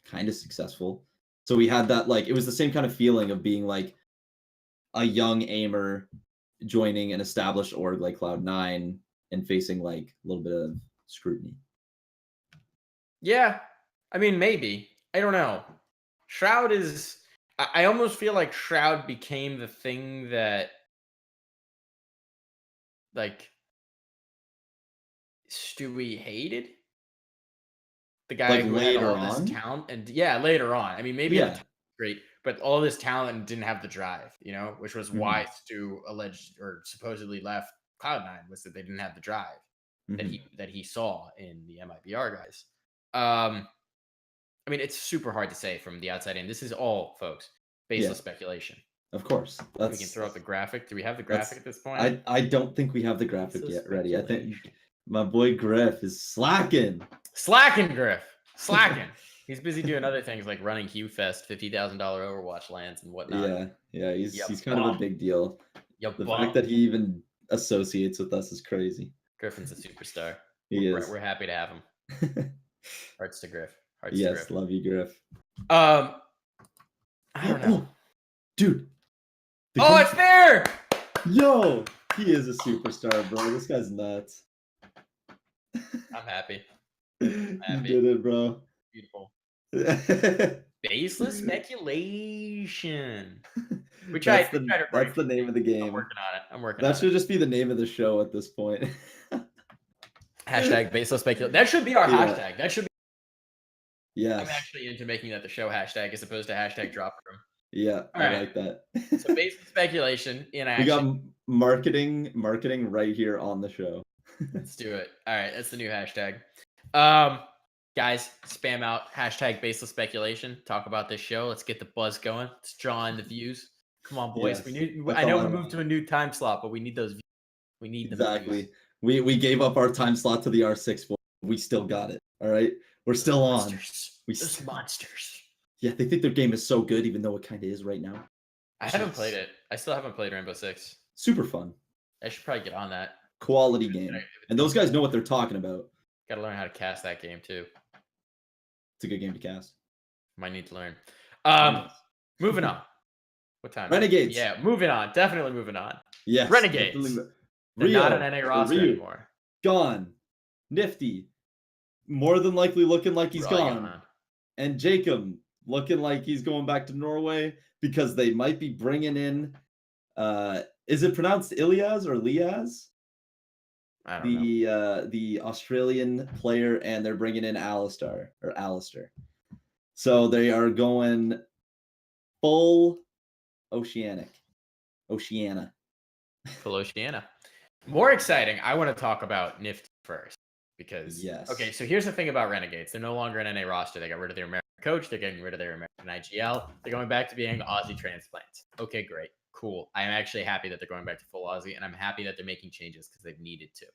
kind of successful. So we had that, like, it was the same kind of feeling of being like a young aimer joining an established org like Cloud9 and facing like a little bit of scrutiny. Yeah, I mean, maybe. I don't know. Shroud is. I almost feel like Shroud became the thing that, like, Stewie hated. The guy Like who had later all this on? talent, and yeah, later on. I mean, maybe at the Yeah. time great, but all this talent and didn't have the drive, you know, which was why Stu alleged or supposedly left Cloud9, was that they didn't have the drive that he saw in the MIBR guys. I mean, it's super hard to say from the outside in. This is all, folks, baseless speculation. Of course. We can throw up the graphic. Do we have the graphic at this point? I don't think we have the graphic yet ready. I think my boy Griff is slacking. Slacking, Griff. Slacking. He's busy doing other things like running Hugh Fest, $50,000 Overwatch lands and whatnot. Yeah. He's kind of a big deal. The fact that he even associates with us is crazy. Griffin's a superstar. We're happy to have him. Hearts to Griff. Hearts to Griff. Love you, Griff. I don't know. Dude. It's there! Yo, he is a superstar, bro. This guy's nuts. I'm happy. You did it, bro. Beautiful. Baseless speculation. That's the name of the game. I'm working on it. That should just be the name of the show at this point. Hashtag baseless speculation. That should be our hashtag. That should be. Yes. I'm actually into making that the show hashtag as opposed to hashtag drop room. Yeah, I like that. So baseless speculation in action. We got marketing right here on the show. Let's do it. All right, that's the new hashtag. Guys, spam out hashtag baseless speculation. Talk about this show. Let's get the buzz going. Let's draw in the views. Come on, boys. Yes, I know we moved to a new time slot, but we need those views. We need them. Exactly. We gave up our time slot to the R6, but we still got it. All right, we're still on. Those monsters. Yeah, they think their game is so good, even though it kind of is right now. I haven't played it. I still haven't played Rainbow Six. Super fun. I should probably get on that. Quality game. And those guys know what they're talking about. Got to learn how to cast that game too. It's a good game to cast. Might need to learn. Moving on. What time? Renegades. Yeah, moving on. Definitely moving on. Yes. Renegades. They're not an NA roster anymore. Gone. Nifty. More than likely looking like he's gone. And Jacob looking like he's going back to Norway because they might be bringing in, is it pronounced Ilias or Liaz? I don't know. The Australian player, and they're bringing in Alistair. So they are going full Oceania. Full Oceania. More exciting, I want to talk about Nifty first. Because, okay, so here's the thing about Renegades. They're no longer an NA roster. They got rid of their American coach. They're getting rid of their American IGL. They're going back to being Aussie transplants. Okay, great. Cool. I'm actually happy that they're going back to full Aussie, and I'm happy that they're making changes because they've needed to.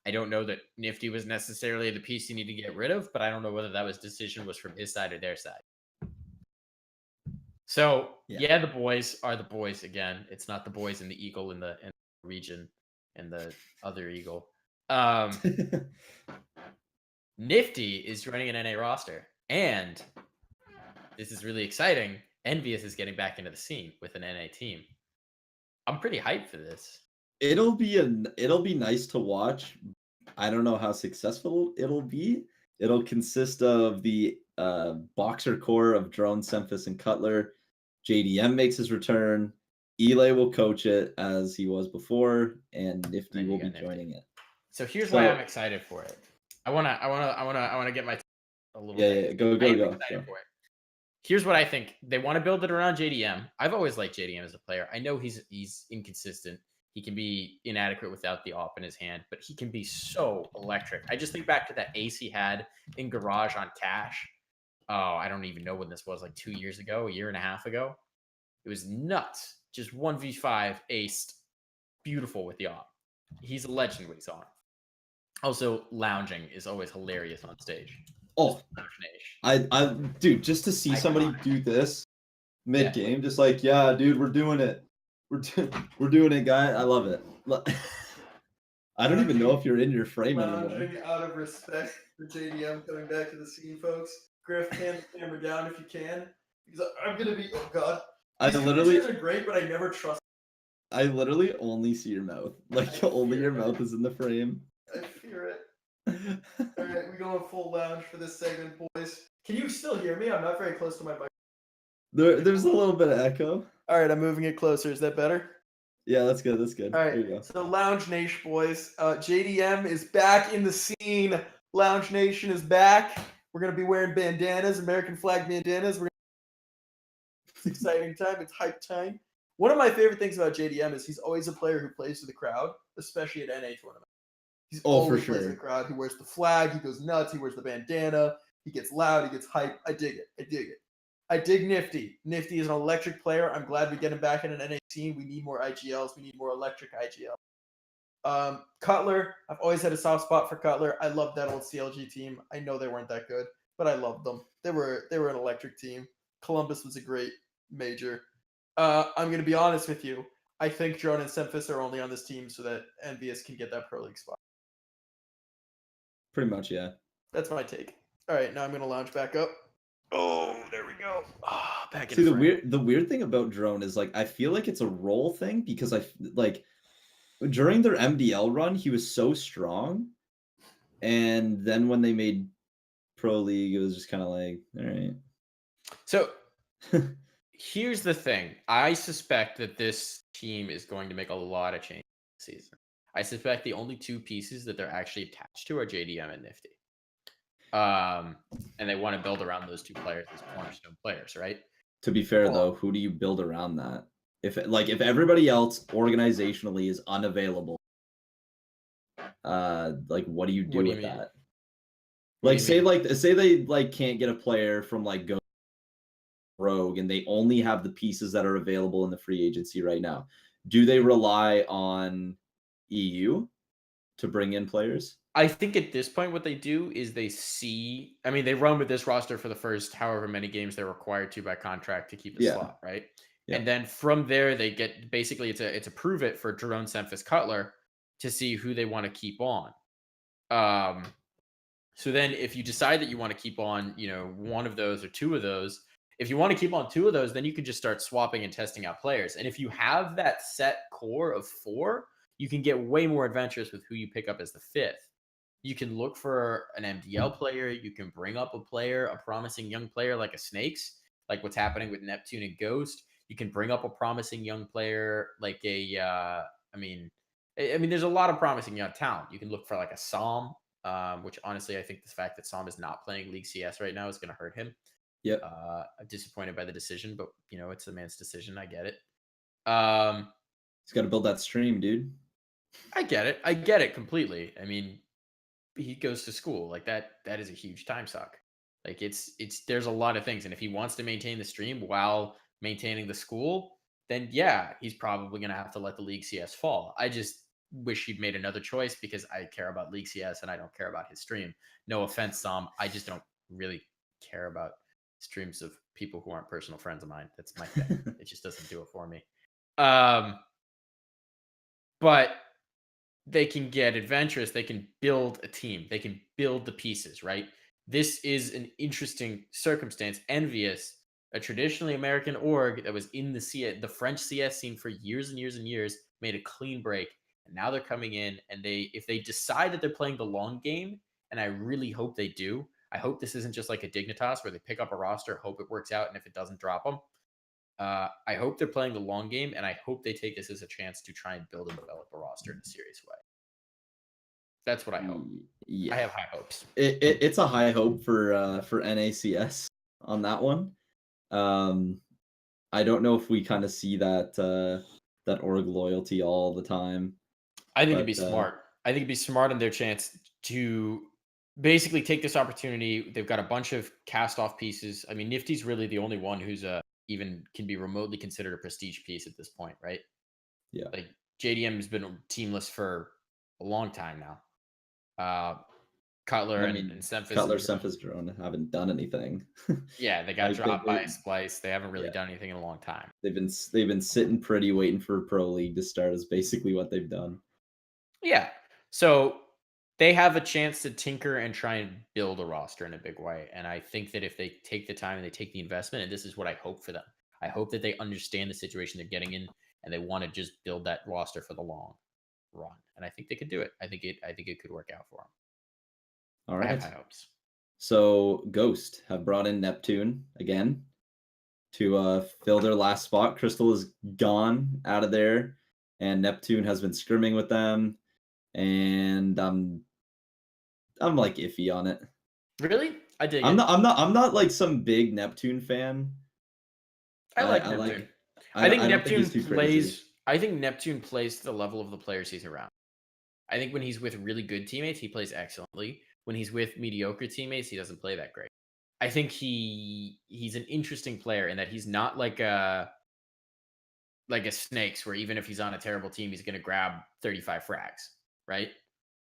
I don't know that Nifty was necessarily the piece you need to get rid of, but I don't know whether that decision was from his side or their side. So, the boys are the boys again. It's not the boys in the Eagle in the region and the other Eagle. Nifty is running an NA roster, and this is really exciting. Envious is getting back into the scene with an NA team. I'm pretty hyped for this. It'll be nice to watch. I don't know how successful it'll be. It'll consist of the boxer core of Drone, Semphis, and Cutler. JDM makes his return. Eli will coach it as he was before, and Nifty will be joining it. So here's why I'm excited for it. I wanna get my a little. Yeah, go. Excited for it. Here's what I think. They want to build it around JDM. I've always liked JDM as a player. I know he's inconsistent. He can be inadequate without the op in his hand, but he can be so electric. I just think back to that ace he had in Garage on Cash. Oh, I don't even know when this was, like 2 years ago, a year and a half ago. It was nuts. Just 1v5 aced. Beautiful with the op. He's a legend when he's on. Also, lounging is always hilarious on stage. Oh, dude, just to see somebody do this mid game, just like, yeah, dude, we're doing it. We're doing it, guy. I love it. I don't even know if you're in your frame anymore. Lounging out of respect for JDM coming back to the scene, folks. Griff, pan the camera down if you can, because I'm gonna be. Oh God, these pictures are great, but I never trust. I literally only see your mouth. Like only your mouth is in the frame. I fear it. All right, we going full lounge for this segment, boys. Can you still hear me? I'm not very close to my mic. There's a little bit of echo. All right, I'm moving it closer. Is that better? Yeah, that's good. That's good. All right, there you go. So Lounge Nation, boys. JDM is back in the scene. Lounge Nation is back. We're gonna be wearing bandanas, American flag bandanas. It's exciting time. It's hype time. One of my favorite things about JDM is he's always a player who plays to the crowd, especially at NA tournaments. He's always plays to the crowd. He wears the flag. He goes nuts. He wears the bandana. He gets loud. He gets hype. I dig it. I dig it. I dig Nifty. Nifty is an electric player. I'm glad we get him back in an NA team. We need more IGLs. We need more electric IGL. Cutler. I've always had a soft spot for Cutler. I love that old CLG team. I know they weren't that good, but I loved them. They were an electric team. Columbus was a great major. I'm gonna be honest with you. I think Drone and Semphis are only on this team so that Envious can get that Pro League spot. Pretty much, yeah. That's my take. All right, now I'm gonna lounge back up. Oh, there we go. Back in. See, the weird thing about Drone is like I feel like it's a role thing because like during their MDL run he was so strong, and then when they made Pro League it was just kind of like, all right. So here's the thing. I suspect that this team is going to make a lot of changes this season. I suspect the only two pieces that they're actually attached to are JDM and Nifty. And they want to build around those two players as cornerstone players, right? To be fair, though, who do you build around that? If everybody else organizationally is unavailable, like what do you do with that? Like say they can't get a player from like Go Rogue and they only have the pieces that are available in the free agency right now. Do they rely on EU to bring in players? I think at this point what they do is they run with this roster for the first however many games they're required to by contract to keep the slot, right? Yeah. And then from there they get basically it's a prove it for Jerome, Semphis, Cutler to see who they want to keep on. So then if you decide that you want to keep on, one of those or two of those, if you want to keep on two of those, then you can just start swapping and testing out players. And if you have that set core of 4, you can get way more adventurous with who you pick up as the 5th. You can look for an MDL player. You can bring up a player, a promising young player like a Snakes, like what's happening with Neptune and Ghost. You can bring up a promising young player like there's a lot of promising young talent. You can look for like a Psalm, which honestly, I think the fact that Psalm is not playing League CS right now is going to hurt him. Yep. I'm disappointed by the decision, but it's the man's decision. I get it. He's got to build that stream, dude. I get it completely. I mean, he goes to school like that is a huge time suck. Like it's there's a lot of things, and if he wants to maintain the stream while maintaining the school, then yeah, he's probably gonna have to let the League CS fall. I just wish he'd made another choice because I care about League CS and I don't care about his stream. No offense, Sam, I just don't really care about streams of people who aren't personal friends of mine. That's my thing. It just doesn't do it for me. But they can get adventurous. They can build a team. They can build the pieces, right? This is an interesting circumstance. Envious, a traditionally American org that was in the French CS scene for years and years and years, made a clean break. And now they're coming in, and if they decide that they're playing the long game, and I really hope they do, I hope this isn't just like a Dignitas where they pick up a roster, hope it works out, and if it doesn't, drop them. I hope they're playing the long game, and I hope they take this as a chance to try and build and develop a roster in a serious way. That's what I hope. Yeah. I have high hopes. It's a high hope for NACS on that one. I don't know if we kind of see that org loyalty all the time. I think it'd be smart. I think it'd be smart on their chance to basically take this opportunity. They've got a bunch of cast-off pieces. I mean, Nifty's really the only one who's even can be remotely considered a prestige piece at this point, right? Yeah. Like JDM has been teamless for a long time now. Cutler and Semphis. Cutler, Semphis, Drone haven't done anything. Yeah, they got dropped by Splice. They haven't really done anything in a long time. They've been sitting pretty, waiting for Pro League to start. Is basically what they've done. Yeah, So they have a chance to tinker and try and build a roster in a big way. And I think that if they take the time and they take the investment, and this is what I hope for them, I hope that they understand the situation they're getting in and they want to just build that roster for the long run. And I think they could do it. I think it could work out for them. All I have right. high hopes. So Ghost have brought in Neptune again to fill their last spot. Crystal is gone out of there, and Neptune has been scrimming with them, and I'm like iffy on it. Really? I dig I'm it. I'm not like some big Neptune fan. I like Neptune. I think Neptune plays. I think Neptune plays to the level of the players he's around. I think when he's with really good teammates, he plays excellently. When he's with mediocre teammates, he doesn't play that great. I think he's an interesting player in that he's not like a Snakes, where even if he's on a terrible team, he's going to grab 35 frags, right?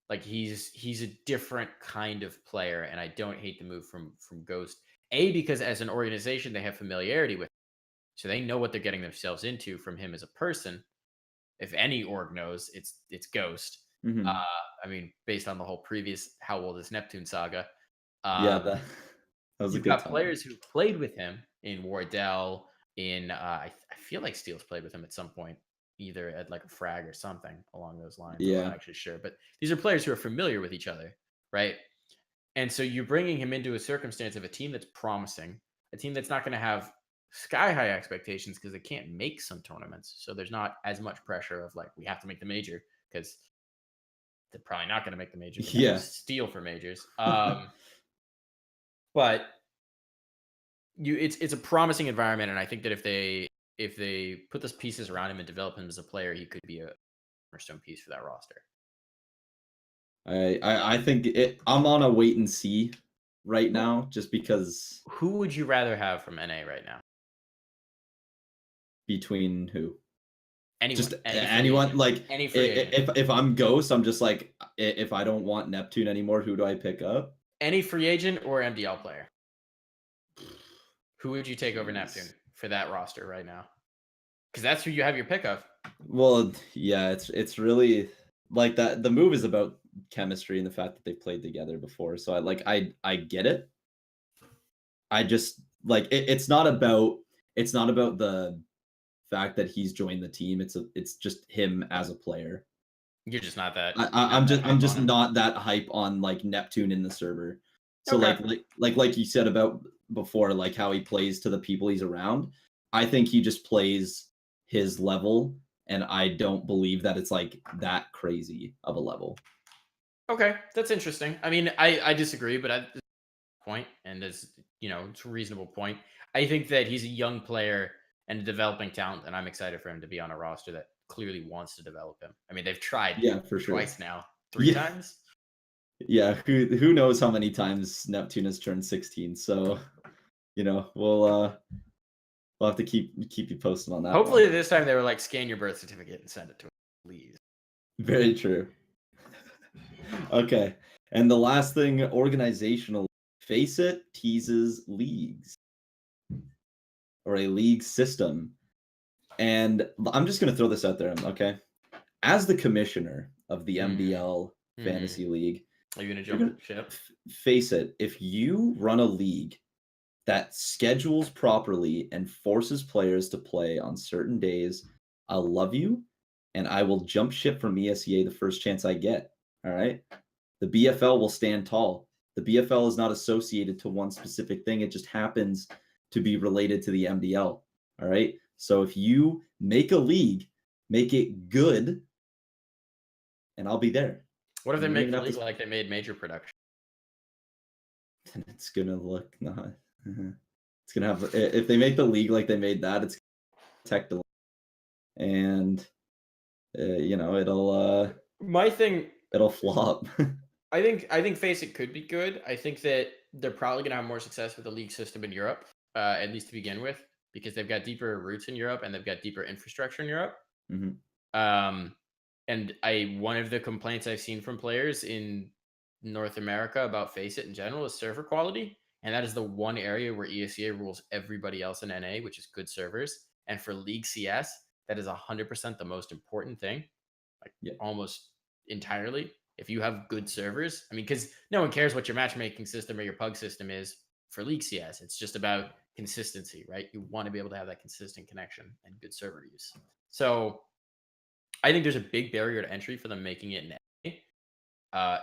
Like he's a different kind of player, and I don't hate the move from Ghost. Because as an organization, they have familiarity with him, so they know what they're getting themselves into from him as a person. If any org knows, it's Ghost. Mm-hmm. I mean, based on the whole previous How Old is Neptune saga. That was a You've good got time. players who played with him in Wardell, in I feel like Steele's played with him at some point, either at like a frag or something along those lines. Yeah. I'm not actually sure, but these are players who are familiar with each other, right? And so you're bringing him into a circumstance of a team that's promising, a team that's not going to have sky high expectations because they can't make some tournaments. So there's not as much pressure of like, we have to make the major, because they're probably not going to make the major. They have to steal for majors. But it's a promising environment, and I think that if they put the pieces around him and develop him as a player, he could be a cornerstone piece for that roster. I think I'm on a wait and see right now, just because. Who would you rather have from NA right now? Between who? Anyone. Just anyone. Like any free agent. If I'm Ghost, I'm just like, if I don't want Neptune anymore, who do I pick up? Any free agent or MDL player. Who would you take over Neptune for that roster right now? Because that's who you have your pick of. Well, yeah, it's really like that. The move is about chemistry and the fact that they played together before. So I get it. I just like it's not about the fact that he's joined the team. It's just him as a player. You're just not that. I'm just not that hype on like Neptune in the server. So okay. like you said about before, like how he plays to the people he's around. I think he just plays his level, and I don't believe that it's like that crazy of a level. Okay, that's interesting. I mean, I disagree, but at this point, and as you know, it's a reasonable point. I think that he's a young player and a developing talent, and I'm excited for him to be on a roster that clearly wants to develop him. I mean, they've tried for sure twice now, 3 times. Yeah, who knows how many times Neptune has turned 16? So, you know, we'll have to keep you posted on that. Hopefully, this time they were like, scan your birth certificate and send it to us, please. Very true. Okay, and the last thing, organizational. Face It teases leagues, or a league system. And I'm just going to throw this out there, okay? As the commissioner of the MDL Fantasy League, are you going to jump ship? Face it, if you run a league that schedules properly and forces players to play on certain days, I'll love you, and I will jump ship from ESEA the first chance I get, all right? The BFL will stand tall. The BFL is not associated to one specific thing. It just happens to be related to the MDL, all right? So if you make a league, make it good, and I'll be there. What if they make the league like they made Major Production? And it's gonna look not. It's gonna have, if they make the league like they made that, it's gonna protect the, and you know, it'll it'll flop. I think Face It could be good. I think that they're probably gonna have more success with the league system in Europe, at least to begin with, because they've got deeper roots in Europe and they've got deeper infrastructure in Europe. And one of the complaints I've seen from players in North America about Face It in general is server quality. And that is the one area where ESEA rules everybody else in NA, which is good servers. And for League CS, that is 100% the most important thing, almost entirely. If you have good servers, I mean, because no one cares what your matchmaking system or your pug system is for League CS. It's just about consistency, right? You want to be able to have that consistent connection and good server use. So I think there's a big barrier to entry for them making it in A.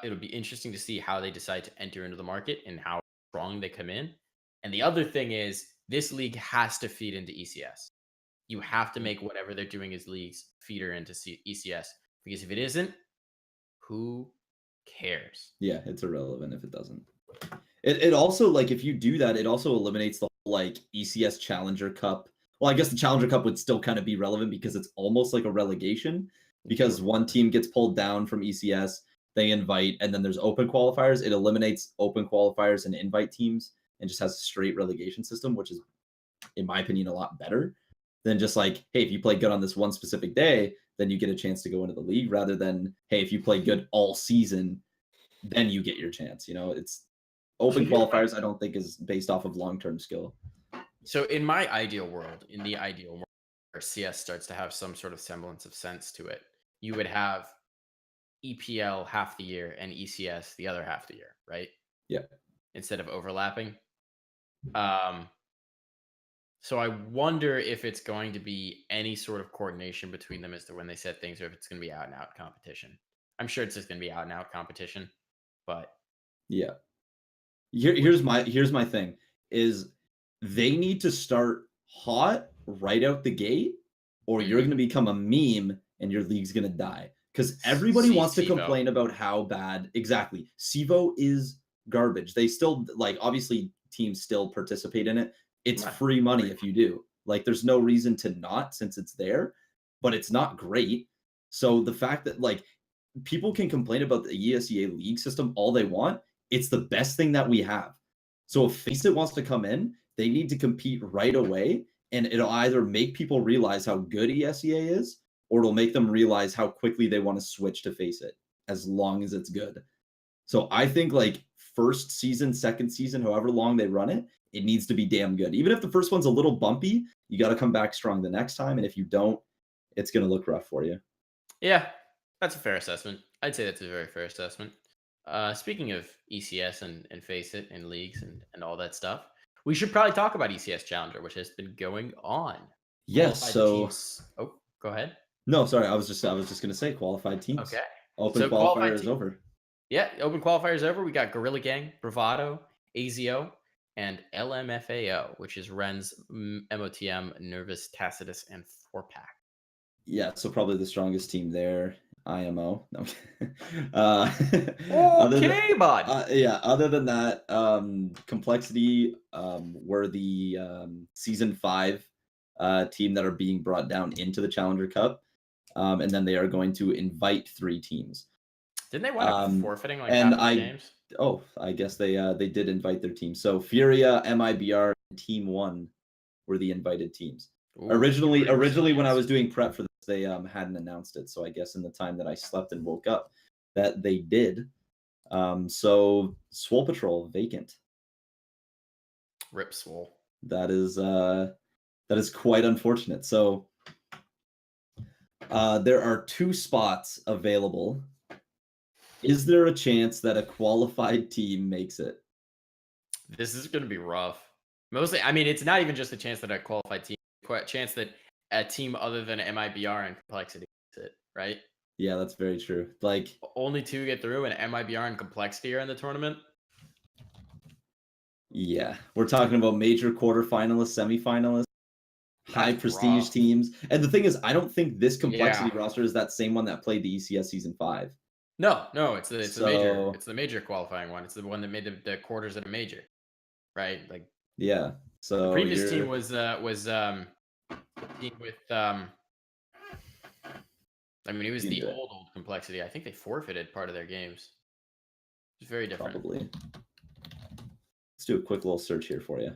It'll be interesting to see how they decide to enter into the market and how strong they come in. And the other thing is, this league has to feed into ECS. You have to make whatever they're doing as leagues feeder into ECS, because if it isn't, who cares? Yeah, it's irrelevant if it doesn't. It also, like, if you do that, it also eliminates the whole, like, ECS Challenger Cup. Well, I guess the Challenger Cup would still kind of be relevant because it's almost like a relegation, because one team gets pulled down from ECS, they invite, and then there's open qualifiers. It eliminates open qualifiers and invite teams and just has a straight relegation system, which is, in my opinion, a lot better than just like, hey, if you play good on this one specific day, then you get a chance to go into the league, rather than, hey, if you play good all season, then you get your chance. You know, it's open qualifiers, I don't think is based off of long-term skill. So in my ideal world, where CS starts to have some sort of semblance of sense to it, you would have EPL half the year and ECS the other half the year, right? Yeah. Instead of overlapping. So I wonder if it's going to be any sort of coordination between them as to when they set things, or if it's going to be out and out competition. I'm sure it's just going to be out and out competition, but yeah. Here's my thing is, they need to start hot right out the gate, or you're going to become a meme and your league's going to die. Because everybody wants to complain about how bad. Exactly. CEVO is garbage. They still, like, obviously teams still participate in it. It's free money if you do. Like, there's no reason to not, since it's there, but it's not great. So the fact that, like, people can complain about the ESEA league system all they want, it's the best thing that we have. So if FACEIT wants to come in, they need to compete right away, and it'll either make people realize how good ESEA is, or it'll make them realize how quickly they want to switch to FACEIT, as long as it's good. So I think, like, first season, second season, however long they run it, it needs to be damn good. Even if the first one's a little bumpy, you got to come back strong the next time. And if you don't, it's going to look rough for you. Yeah, that's a fair assessment. I'd say that's a very fair assessment. Speaking of ECS and FACEIT and leagues and all that stuff, we should probably talk about ECS Challenger, which has been going on. Yes. So, teams... oh, go ahead. No, sorry. I was just going to say qualified teams. Okay. Open qualifier is over. Yeah, open qualifier is over. We got Gorilla Gang, Bravado, AZO, and LMFAO, which is Ren's, MOTM, Nervous, Tacitus, and 4-Pack. Yeah, so probably the strongest team there. IMO. No. Okay, bud. Yeah, other than that, Complexity were the Season 5 team that are being brought down into the Challenger Cup. And then they are going to invite 3 teams. Didn't they wind up forfeiting like half the games? Oh, I guess they did invite their team. So Furia, MIBR, and Team 1 were the invited teams. Ooh, originally when I was doing prep for this, they hadn't announced it. So I guess in the time that I slept and woke up, that they did. So Swole Patrol vacant. Rip Swole. That is quite unfortunate. So there are 2 spots available. Is there a chance that a qualified team makes it? This is going to be rough. Mostly, I mean, it's not even just a chance that a qualified team, a chance that a team other than MIBR and Complexity makes it, right? Yeah, that's very true. Like, only 2 get through, and MIBR and Complexity are in the tournament. Yeah, we're talking about major quarterfinalists, semifinalists, high prestige teams. And the thing is, I don't think this Complexity roster is that same one that played the ECS Season 5. No, it's the major qualifying one. It's the one that made the quarters at a major, right? Like, yeah. So the previous team was team with I mean, it was the old Complexity. I think they forfeited part of their games. It's very different. Probably. Let's do a quick little search here for you,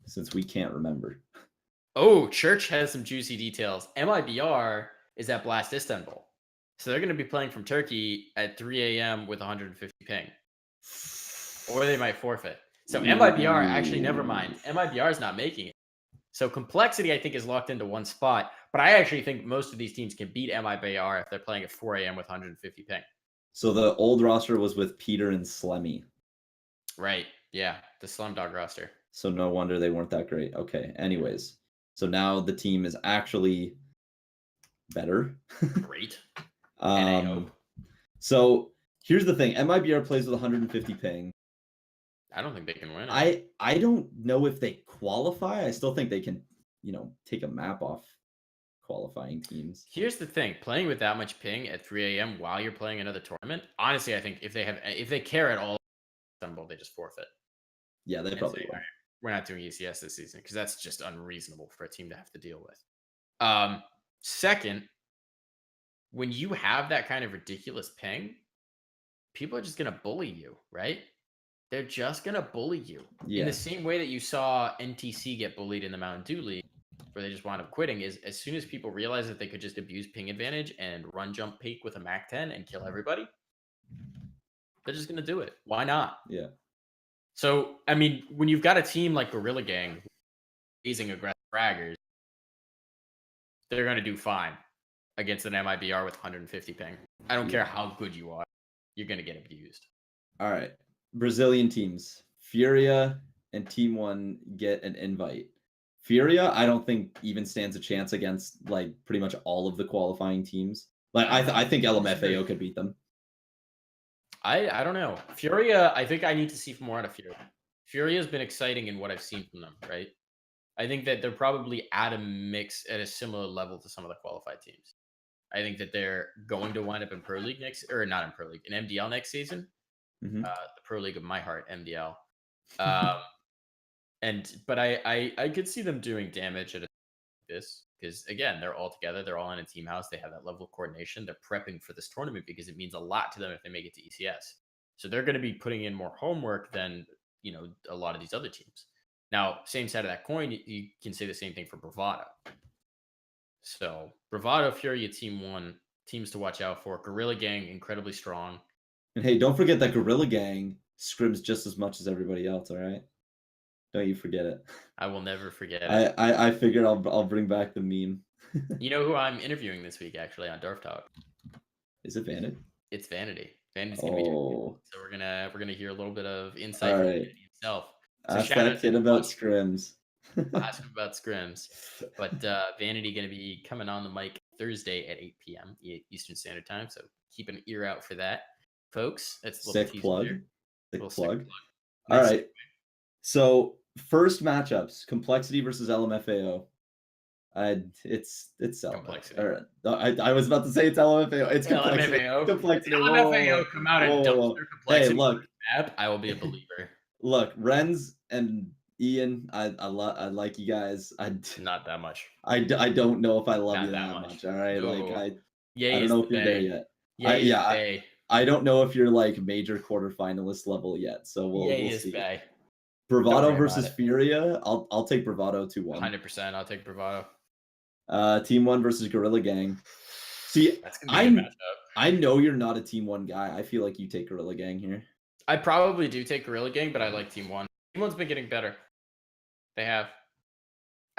since we can't remember. Oh, Church has some juicy details. MIBR is at Blast Istanbul. So they're going to be playing from Turkey at 3 a.m. with 150 ping. Or they might forfeit. So MIBR, actually, never mind. MIBR is not making it. So Complexity, I think, is locked into one spot. But I actually think most of these teams can beat MIBR if they're playing at 4 a.m. with 150 ping. So the old roster was with Peter and Slemmy. Right. Yeah. The Slumdog roster. So no wonder they weren't that great. Okay. Anyways, so now the team is actually better. Great. And I hope. So here's the thing: MIBR plays with 150 ping. I don't think they can win. I don't know if they qualify. I still think they can, take a map off qualifying teams. Here's the thing: playing with that much ping at 3 a.m. while you're playing another tournament. Honestly, I think if they care at all, they just forfeit. Yeah, they probably will. Right, we're not doing ECS this season because that's just unreasonable for a team to have to deal with. Second, when you have that kind of ridiculous ping, people are just gonna bully you, right? They're just gonna bully you in the same way that you saw NTC get bullied in the Mountain Dew League, where they just wound up quitting. Is as soon as people realize that they could just abuse ping advantage and run jump peak with a Mac 10 and kill everybody, they're just gonna do it. Why not? Yeah. So I mean, when you've got a team like Gorilla Gang, amazing aggressive fraggers, they're gonna do fine against an MIBR with 150 ping. I don't care how good you are, you're gonna get abused. All right. Brazilian teams. Furia and Team One get an invite. Furia, I don't think even stands a chance against like pretty much all of the qualifying teams. Like I think LMFAO could beat them. I don't know. Furia, I think I need to see more out of Furia. Furia has been exciting in what I've seen from them, right? I think that they're probably at a similar level to some of the qualified teams. I think that they're going to wind up in Pro League not in Pro League, in MDL next season. Mm-hmm. The Pro League of my heart, MDL. But I could see them doing damage at this because again, they're all together, they're all in a team house, they have that level of coordination, they're prepping for this tournament because it means a lot to them if they make it to ECS. So they're going to be putting in more homework than a lot of these other teams. Now, same side of that coin, you can say the same thing for Bravado. So Bravado, Furia, Team One, teams to watch out for. Gorilla Gang, incredibly strong. And hey, don't forget that Gorilla Gang scrims just as much as everybody else. All right, don't you forget it. I will never forget it. I figured I'll bring back the meme. You know who I'm interviewing this week actually on Dorf Talk? Is it Vanity? It's Vanity. Vanity's gonna be doing it. So we're gonna hear a little bit of insight all from right. Vanity himself. So ask that kid about scrims. I'll ask him about scrims. But Vanity going to be coming on the mic Thursday at 8 p.m. Eastern Standard Time. So keep an ear out for that, folks. That's a little sick plug. Sick plug. All right. So first matchups: Complexity versus LMFAO. It's Complexity. I was about to say it's LMFAO. It's Complexity. LMFAO. Complexity. LMFAO come out and dumpster Complexity. Hey, look. Map, I will be a believer. Look, Renz and Ian, I like you guys. Not that much. I don't know if I love you that much. All right, no. like I don't know if you're there yet. I don't know if you're like major quarterfinalist level yet. So we'll see. Bay. Bravado versus Furia. I'll take Bravado 2-1. 100%. I'll take Bravado. Team One versus Gorilla Gang. See, I know you're not a Team One guy. I feel like you take Gorilla Gang here. I probably do take Gorilla Gang, but I like Team One. Team One's been getting better. They have.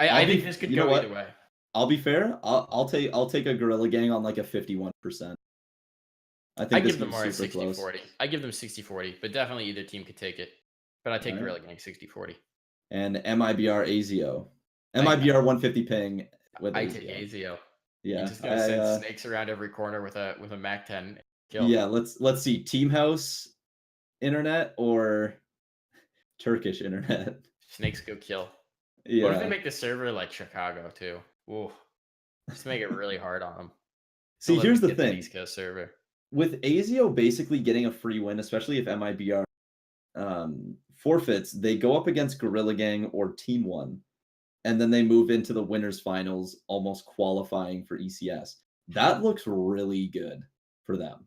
I think this could go either way. I'll be fair. I'll take a Gorilla Gang on like a 51%. I think I give them more 60-40. I give them 60-40, but definitely either team could take it. But I take Gorilla Gang 60-40. And MIBR AZO. MIBR 150 ping with I take AZO. Yeah. You just gotta send snakes around every corner with a Mac 10 kill. Yeah, let's see. Team House internet or Turkish internet? Snakes go kill. Yeah. What if they make the server like Chicago too? Ooh. Just make it really hard on them. See, here's the thing. East Coast server. With AZO basically getting a free win, especially if MIBR forfeits, they go up against Gorilla Gang or Team One, and then they move into the winners finals, almost qualifying for ECS. That looks really good for them.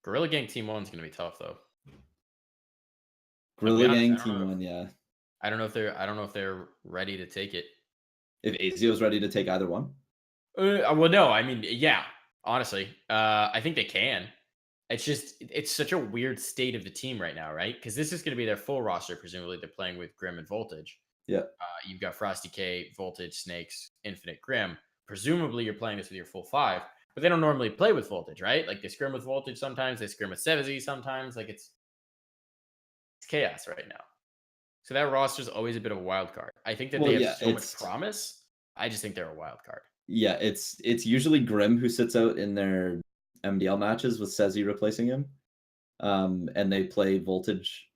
Gorilla Gang Team One's gonna be tough though. Gorilla Gang Team One, yeah. I don't know if they're ready to take it. If AZO's ready to take either one? Well, no. I mean, yeah. Honestly, I think they can. It's such a weird state of the team right now, right? Because this is going to be their full roster. Presumably, they're playing with Grim and Voltage. Yeah. You've got Frosty K, Voltage, Snakes, Infinite, Grim. Presumably, you're playing this with your full five. but they don't normally play with Voltage, right? Like they scrim with Voltage sometimes, they scrim with Sevzi sometimes. Like it's chaos right now. So that roster is always a bit of a wild card. I think that they have so much promise. I just think they're a wild card. Yeah, it's usually Grim who sits out in their MDL matches with Sezi replacing him. And they play Voltage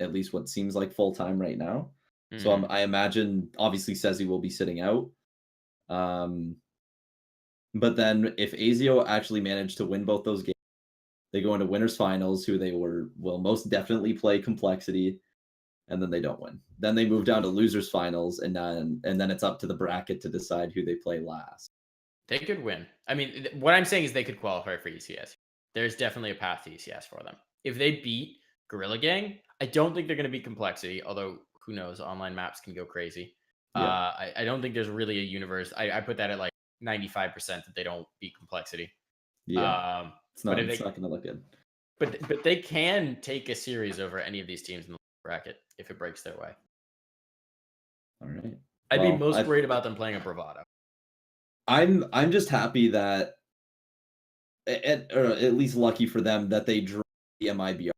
at least what seems like full time right now. Mm-hmm. So I imagine obviously Sezi will be sitting out. But then if ASIO actually managed to win both those games, they go into winners finals, who they will most definitely play Complexity, and then they don't win. Then they move down to losers finals, and then it's up to the bracket to decide who they play last. They could win. I mean, what I'm saying is they could qualify for ECS. There's definitely a path to ECS for them. If they beat Gorilla Gang, I don't think they're going to beat Complexity, although who knows, online maps can go crazy. Yeah. I don't think there's really a universe. I put that at like 95% that they don't beat Complexity. Yeah, it's not going to look good. But they can take a series over any of these teams in the bracket if it breaks their way. All right. I'd be most worried about them playing a Bravado. I'm just happy that, or at least lucky for them, that they drew the MIBR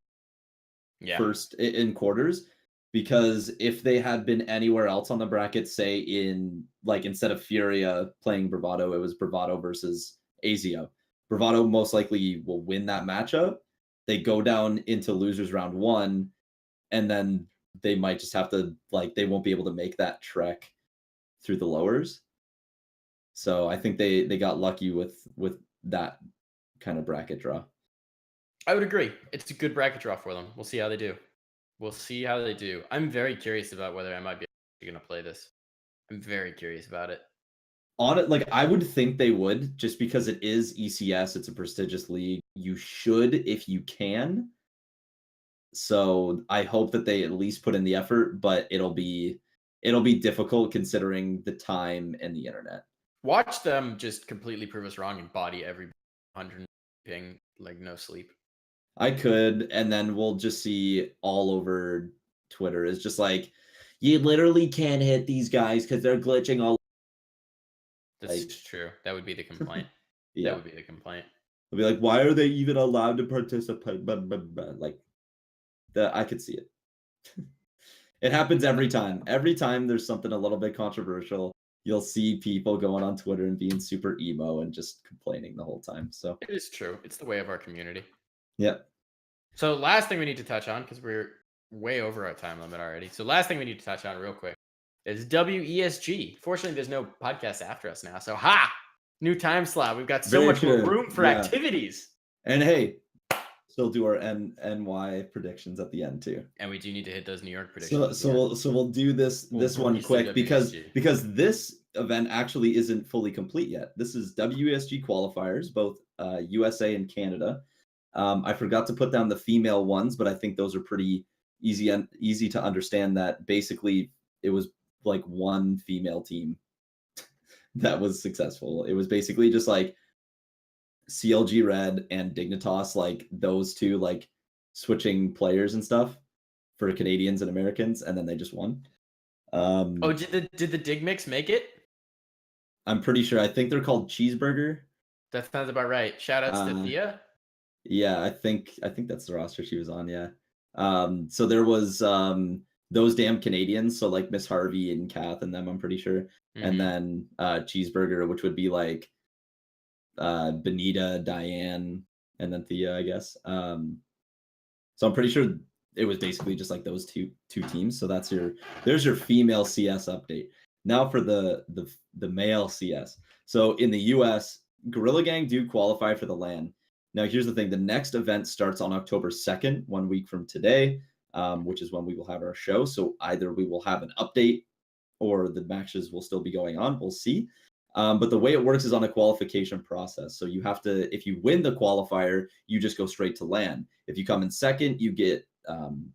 first in quarters, because if they had been anywhere else on the bracket, say in like instead of Furia playing Bravado, it was Bravado versus ASIO. Bravado most likely will win that matchup. They go down into losers round 1, and then they might just have to they won't be able to make that trek through the lowers. So I think they got lucky with that kind of bracket draw. I would agree. It's a good bracket draw for them. We'll see how they do. I'm very curious about whether I might be going to play this. I'm very curious about it. On it, I would think they would, just because it is ECS. It's a prestigious league. You should, if you can. So I hope that they at least put in the effort, but it'll be difficult considering the time and the internet. Watch them just completely prove us wrong and body every 100 ping like no sleep. I could, and then we'll just see all over Twitter. It's just like, you literally can't hit these guys because they're glitching all. That's true. That would be the complaint. Yeah. That would be the complaint. They'll be like, why are they even allowed to participate? Like, I could see it. It happens every time. Every time there's something a little bit controversial, you'll see people going on Twitter and being super emo and just complaining the whole time. So it is true. It's the way of our community. Yeah. So last thing we need to touch on, because we're way over our time limit already. So last thing we need to touch on real quick is WESG. Fortunately, there's no podcast after us now. So new time slot. We've got so much more room for activities. And hey, still do our NY predictions at the end too. And we do need to hit those New York predictions. So we'll do this one quick because this event actually isn't fully complete yet. This is WESG qualifiers, both USA and Canada. I forgot to put down the female ones, but I think those are pretty easy to understand. That basically it was like one female team that was successful. It was basically just like CLG Red and Dignitas, like those two, like switching players and stuff for Canadians and Americans, and then they just won. Did the Dig Mix make it? I'm pretty sure. I think they're called Cheeseburger. That sounds about right. Shout outs to Thea. Yeah, I think that's the roster she was on. Yeah. So there was those damn Canadians, so like Miss Harvey and Kath and them, I'm pretty sure, and then Cheeseburger, which would be like Benita, Diane, and then Thea, I guess. So I'm pretty sure it was basically just like those two teams. So there's your female CS update. Now for the male CS. So in the US, Gorilla Gang do qualify for the LAN. Now here's the thing: the next event starts on October 2nd, 1 week from today, which is when we will have our show. So either we will have an update, or the matches will still be going on. We'll see. But the way it works is on a qualification process. So you have to, if you win the qualifier, you just go straight to LAN. If you come in second, you get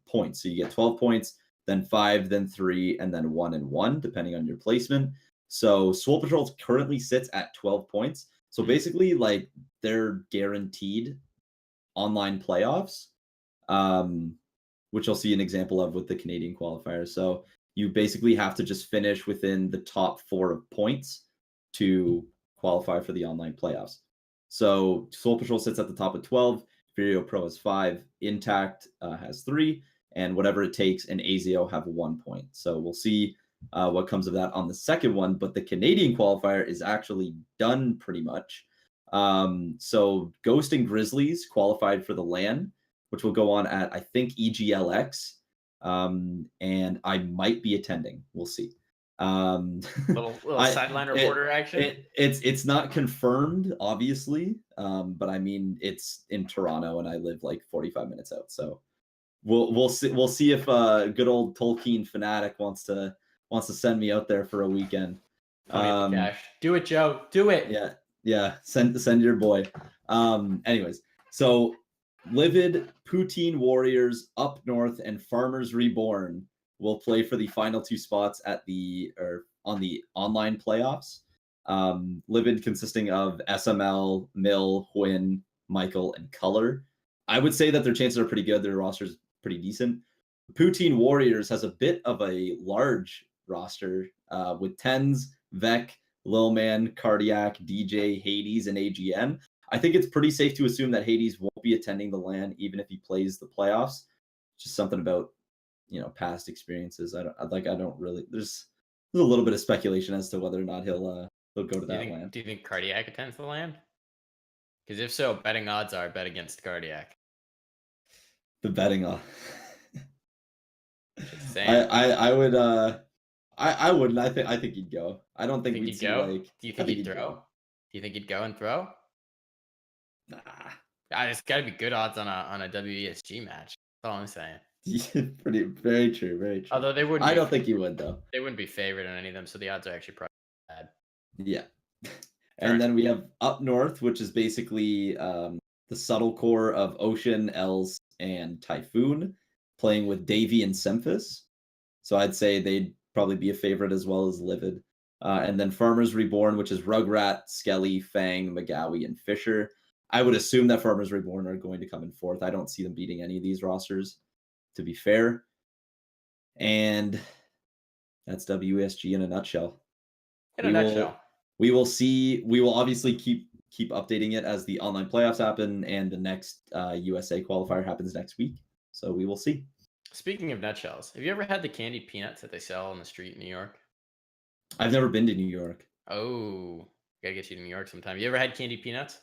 points. So you get 12 points, then 5, then 3, and then 1 and 1, depending on your placement. So Swole Patrol currently sits at 12 points. So basically, like, they're guaranteed online playoffs, which you'll see an example of with the Canadian qualifiers. So you basically have to just finish within the top 4 of points to qualify for the online playoffs. So Soul Patrol sits at the top with 12. Furio Pro has 5. Intact has 3. And Whatever It Takes and ASIO have 1 point. So we'll see what comes of that on the second one. But the Canadian qualifier is actually done pretty much. So Ghost and Grizzlies qualified for the LAN, which will go on at, I think, EGLX. And I might be attending. We'll see. Little sideline reporter action. It's not confirmed, obviously. But I mean, it's in Toronto, and I live like 45 minutes out. So we'll see if good old Tolkien fanatic wants to send me out there for a weekend. Cash. Do it, Joe. Do it. Yeah. Send your boy. Anyways, so Livid, Poutine Warriors, Up North, and Farmers Reborn will play for the final 2 spots on the online playoffs. Livid consisting of SML, Mill, Huyn, Michael, and Color. I would say that their chances are pretty good. Their roster is pretty decent. Poutine Warriors has a bit of a large roster with Tens, Vec, Lil Man, Cardiac, DJ, Hades, and AGN. I think it's pretty safe to assume that Hades won't be attending the LAN even if he plays the playoffs. Just something about past experiences. I don't really. There's a little bit of speculation as to whether or not he'll go to that LAN. Do you think Cardiac attends the LAN? Because if so, betting odds are bet against Cardiac. The betting odds. I would. I wouldn't. I think he'd go. I don't think we'd see go. Like. Do you think he'd throw? Go. Do you think he'd go and throw? Nah. It's got to be good odds on a WESG match. That's all I'm saying. Very true, very true. Although they wouldn't. I don't think he would though. They wouldn't be favored in any of them, so the odds are actually probably bad. Yeah. And then we have Up North, which is basically the subtle core of Ocean, Els, and Typhoon, playing with Davey and Semphis. So I'd say they'd probably be a favorite as well as Livid. And then Farmers Reborn, which is Rugrat, Skelly, Fang, McGowie, and Fisher. I would assume that Farmers Reborn are going to come in 4th. I don't see them beating any of these rosters, to be fair. And that's WSG in a nutshell. We will see. We will obviously keep updating it as the online playoffs happen and the next USA qualifier happens next week. So we will see. Speaking of nutshells, have you ever had the candied peanuts that they sell on the street in New York? I've never been to New York. Oh, gotta get you to New York sometime. You ever had candied peanuts?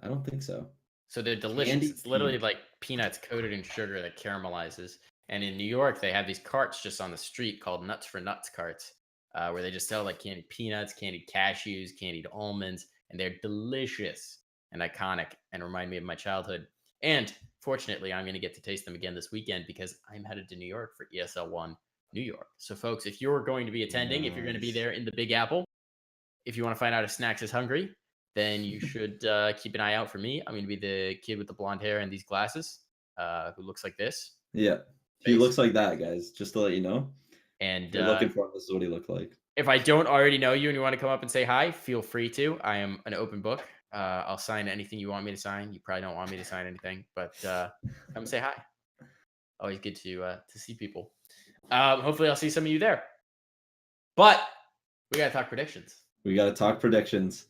I don't think so. So they're delicious. It's literally like peanuts coated in sugar that caramelizes. And in New York, they have these carts just on the street called Nuts for Nuts carts, where they just sell like candied peanuts, candied cashews, candied almonds, and they're delicious and iconic and remind me of my childhood. And fortunately, I'm going to get to taste them again this weekend because I'm headed to New York for ESL 1 New York. So, folks, if you're going to be attending, if you're going to be there in the Big Apple, if you want to find out if Snacks is hungry, then you should keep an eye out for me. I'm going to be the kid with the blonde hair and these glasses who looks like this. Yeah, he looks like that, guys, just to let you know. And if you're looking for him, this is what he looked like. If I don't already know you and you want to come up and say hi, feel free to. I am an open book. I'll sign anything you want me to sign. You probably don't want me to sign anything, but come say hi. Always good to see people. Hopefully, I'll see some of you there. But we gotta talk predictions. We gotta talk predictions.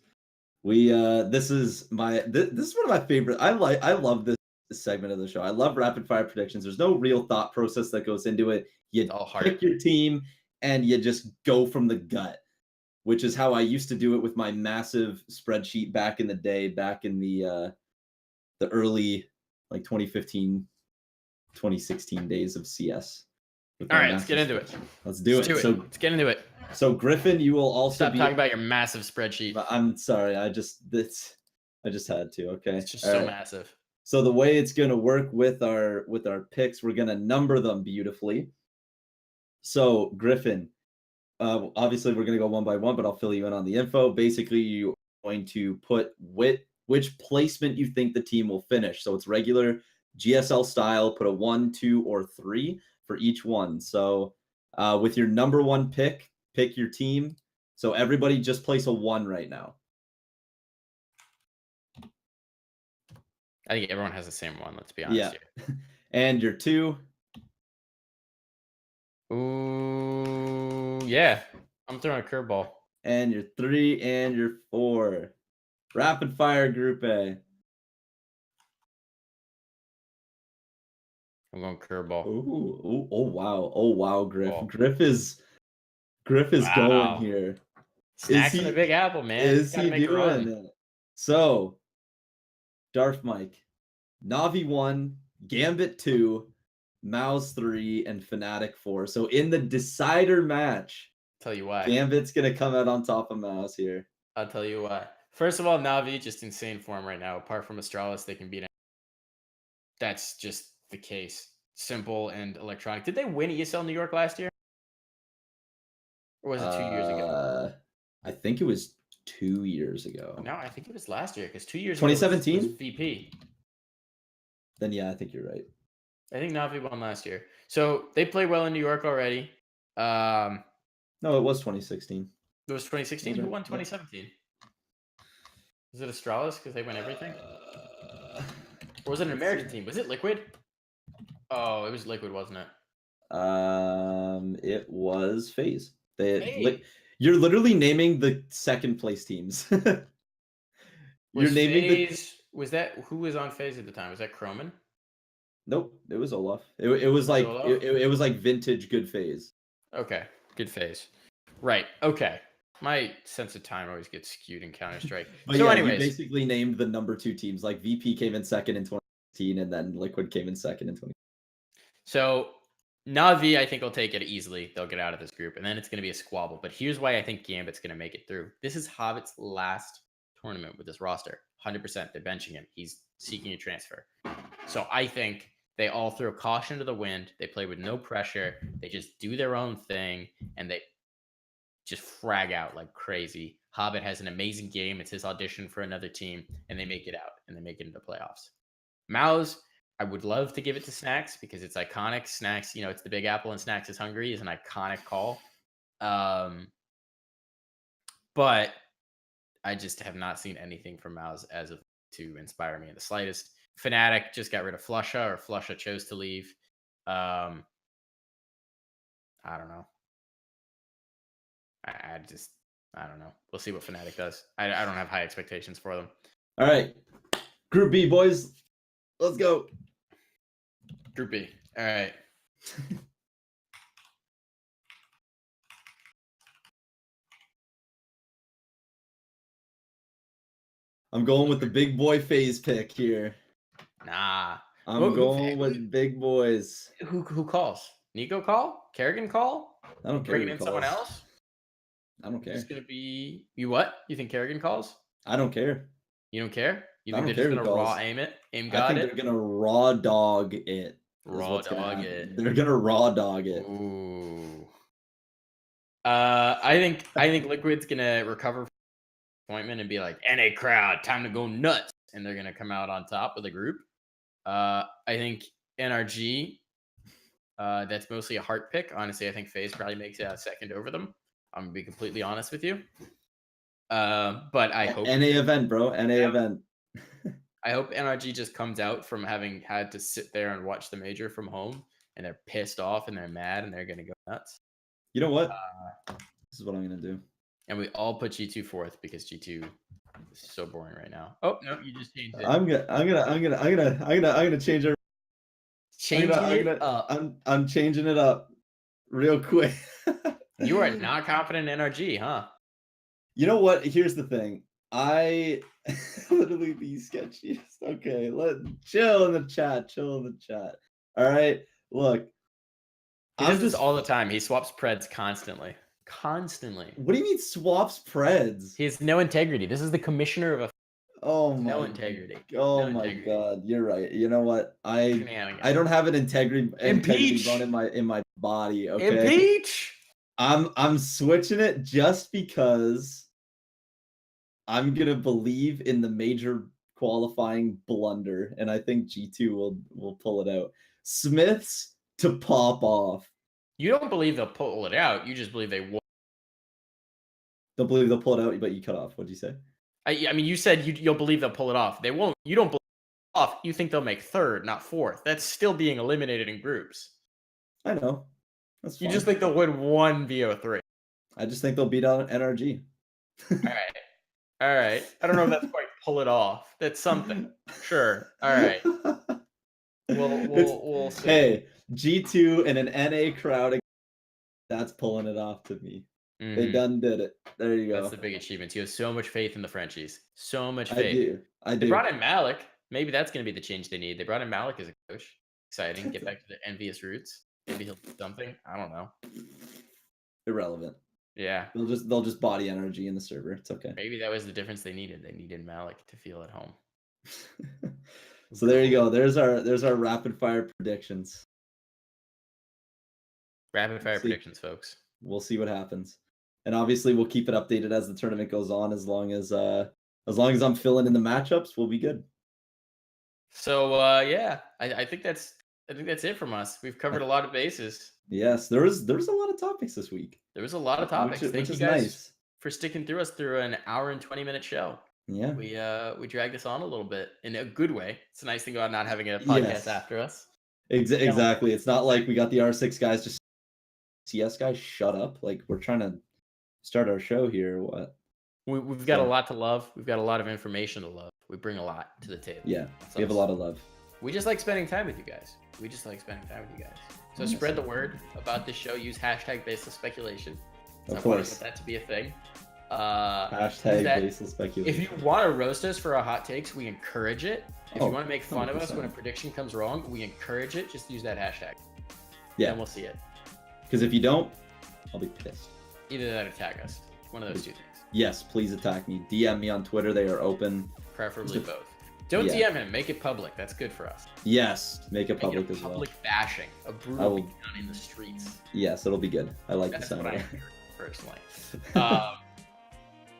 We this is one of my favorite. I love this segment of the show. I love rapid fire predictions. There's no real thought process that goes into it. You pick your team and you just go from the gut, which is how I used to do it with my massive spreadsheet back in the day, back in the early 2015, 2016 days of CS. All right, let's get into it. Let's do it. So let's get into it. So Griffin, you will also stop talking about your massive spreadsheet. I'm sorry. I just had to. Okay. It's just so massive. So the way it's going to work with our picks, we're going to number them beautifully. So Griffin, obviously we're going to go one by one, but I'll fill you in on the info. Basically, you're going to put which placement you think the team will finish. So it's regular GSL style. Put a 1, 2, or 3 for each one. So with your number one pick your team. So everybody just place a 1 right now. I think everyone has the same one. Let's be honest here. And your 2. Ooh, yeah. I'm throwing a curveball. And your 3 and your 4. Rapid fire Group A. I'm going curveball. Ooh, oh wow. Oh wow, Griff. Oh. Griff is going here. Snacks in the Big Apple, man. Is he doing it? So, Darth Mike, Navi 1, Gambit 2, Mouse 3, and Fnatic 4. So in the decider match, tell you why. Gambit's gonna come out on top of Mouse here. I'll tell you why. First of all, Navi just insane form right now. Apart from Astralis, they can beat. That's just the case. Simple and electronic. Did they win ESL New York last year? Or was it 2 years ago? I think it was 2 years ago. No, I think it was last year because 2 years 2017 ago was VP. Then yeah, I think you're right. I think Navi won last year. So they play well in New York already. No, it was 2016. It was 2016. Who won 2017? Was it Astralis because they won everything? Or was it an American team? Was it Liquid? Oh, it was Liquid, wasn't it? It was FaZe. You're literally naming the second place teams. You're naming FaZe, was that who was on FaZe at the time? Was that Croman? Nope, it was Olaf. It was like it was like vintage good FaZe. Okay, good FaZe. Right. Okay. My sense of time always gets skewed in Counter-Strike. But so yeah, anyways, you basically named the number 2 teams. Like VP came in second in 2016, and then Liquid came in second in 20. So Navi, I think, will take it easily. They'll get out of this group, and then it's going to be a squabble. But here's why I think Gambit's going to make it through. This is Hobbit's last tournament with this roster. 100%. They're benching him. He's seeking a transfer. So I think they all throw caution to the wind. They play with no pressure. They just do their own thing, and they just frag out like crazy. Hobbit has an amazing game. It's his audition for another team, and they make it out, and they make it into playoffs. Mouse, I would love to give it to Snacks because it's iconic. Snacks, it's the Big Apple and Snacks is hungry is an iconic call. But I just have not seen anything from Mouse as of to inspire me in the slightest. Fnatic just got rid of Flusha, or Flusha chose to leave. I don't know. I don't know. We'll see what Fnatic does. I don't have high expectations for them. All right. Group B, boys. Let's go. Group B. All right. I'm going with the big boy FaZe pick here. Nah. I'm going with big boys. Who calls? Nico call? Kerrigan call? I don't care. Bringing in someone else? I don't care. It's gonna be you. What you think Kerrigan calls? I don't care. You don't care? You think they're just gonna raw aim it? Aim God it? I think they're gonna raw dog it. Raw dog it. They're gonna raw dog it. Ooh. I think Liquid's gonna recover from disappointment and be like, NA crowd, time to go nuts, and they're gonna come out on top of the group. I think NRG. That's mostly a heart pick. Honestly, I think FaZe probably makes it a second over them. I'm gonna be completely honest with you. But I hope NA event, bro. NA event. I hope NRG just comes out from having had to sit there and watch the major from home, and they're pissed off and they're mad and they're gonna go nuts. You know what? This is what I'm gonna do. And we all put G2 fourth because G2 is so boring right now. Oh no, you just changed it. I'm gonna change it. I'm changing it up real quick. You are not confident in NRG, huh? You know what? Here's the thing. I literally the sketchiest. Okay, chill in the chat. All right. Look. He does this all the time. He swaps preds constantly. What do you mean swaps preds? He has no integrity. This is the commissioner of a no integrity. Oh my god, you're right. You know what? I don't have an integrity bone in my body. Okay. Impeach. I'm switching it just because I'm gonna believe in the major qualifying blunder, and I think G2 will pull it out. Smiths to pop off. You don't believe they'll pull it out. You just believe they won't. Don't believe they'll pull it out, but you cut off. What'd you say? I mean, you said you'll believe they'll pull it off. They won't. You don't believe it off. You think they'll make third, not fourth. That's still being eliminated in groups. I know. That's fine. You just think they'll win one VO3. I just think they'll beat out NRG. All right. All right. I don't know if that's quite pull it off. That's something. Sure. All right. We'll see. Hey, G2 and an NA crowd. That's pulling it off to me. They done did it. There you go. That's the big achievement. You have so much faith in the Frenchies. So much I faith. do. They brought in Malik. Maybe that's going to be the change they need. They brought in Malik as a coach. Exciting. Get back to their envious roots. Maybe he'll do something. I don't know. Irrelevant. Yeah. They'll just body energy in the server. It's okay. Maybe that was the difference they needed. They needed Malik to feel at home. So there you go. There's our rapid fire predictions. Rapid fire predictions, folks. We'll see what happens. And obviously we'll keep it updated as the tournament goes on, as long as I'm filling in the matchups, we'll be good. So yeah, I think that's it from us. We've covered a lot of bases. Yes, there was a lot of topics this week. There was a lot of topics. Which Thank is you guys nice. for sticking through us through an hour and 20-minute show. Yeah. We dragged this on a little bit in a good way. It's a nice thing about not having a podcast after us. Exactly. It's not like we got the R6 guys just CS guys shut up. Like, we're trying to start our show here. What? We've got a lot to love. We've got a lot of information to love. We bring a lot to the table. Yeah, we have a lot of love. We just like spending time with you guys. So spread the word about this show. Use hashtag baseless speculation. Of course. I want that to be a thing. Hashtag baseless speculation. If you want to roast us for our hot takes, we encourage it. If you want to make fun 100%. Of us when a prediction comes wrong, we encourage it. Just use that hashtag. Yeah. And we'll see it. Because if you don't, I'll be pissed. Either that or tag us. One of those two things. Yes, please attack me. DM me on Twitter. They are open. Preferably both. Don't DM him. Make it public. That's good for us. Yes, make it public as well. Public bashing. A brutal beatdown in the streets. Yes, it'll be good. I like the sound of it. Personally.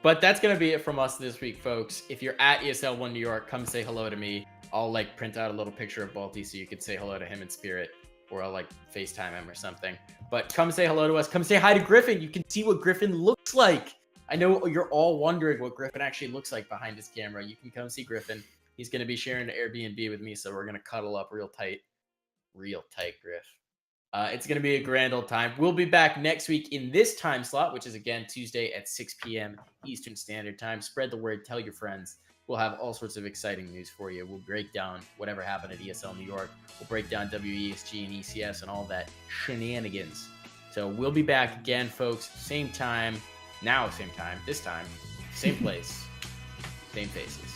But that's going to be it from us this week, folks. If you're at ESL 1 New York, come say hello to me. I'll print out a little picture of Balti so you could say hello to him in spirit, or I'll FaceTime him or something. But come say hello to us. Come say hi to Griffin. You can see what Griffin looks like. I know you're all wondering what Griffin actually looks like behind his camera. You can come see Griffin. He's going to be sharing an Airbnb with me, so we're going to cuddle up real tight. Real tight, Griff. It's going to be a grand old time. We'll be back next week in this time slot, which is, again, Tuesday at 6 p.m. Eastern Standard Time. Spread the word. Tell your friends. We'll have all sorts of exciting news for you. We'll break down whatever happened at ESL New York. We'll break down WESG and ECS and all that shenanigans. So we'll be back again, folks. Same time. Now, same time. This time. Same place. Same faces.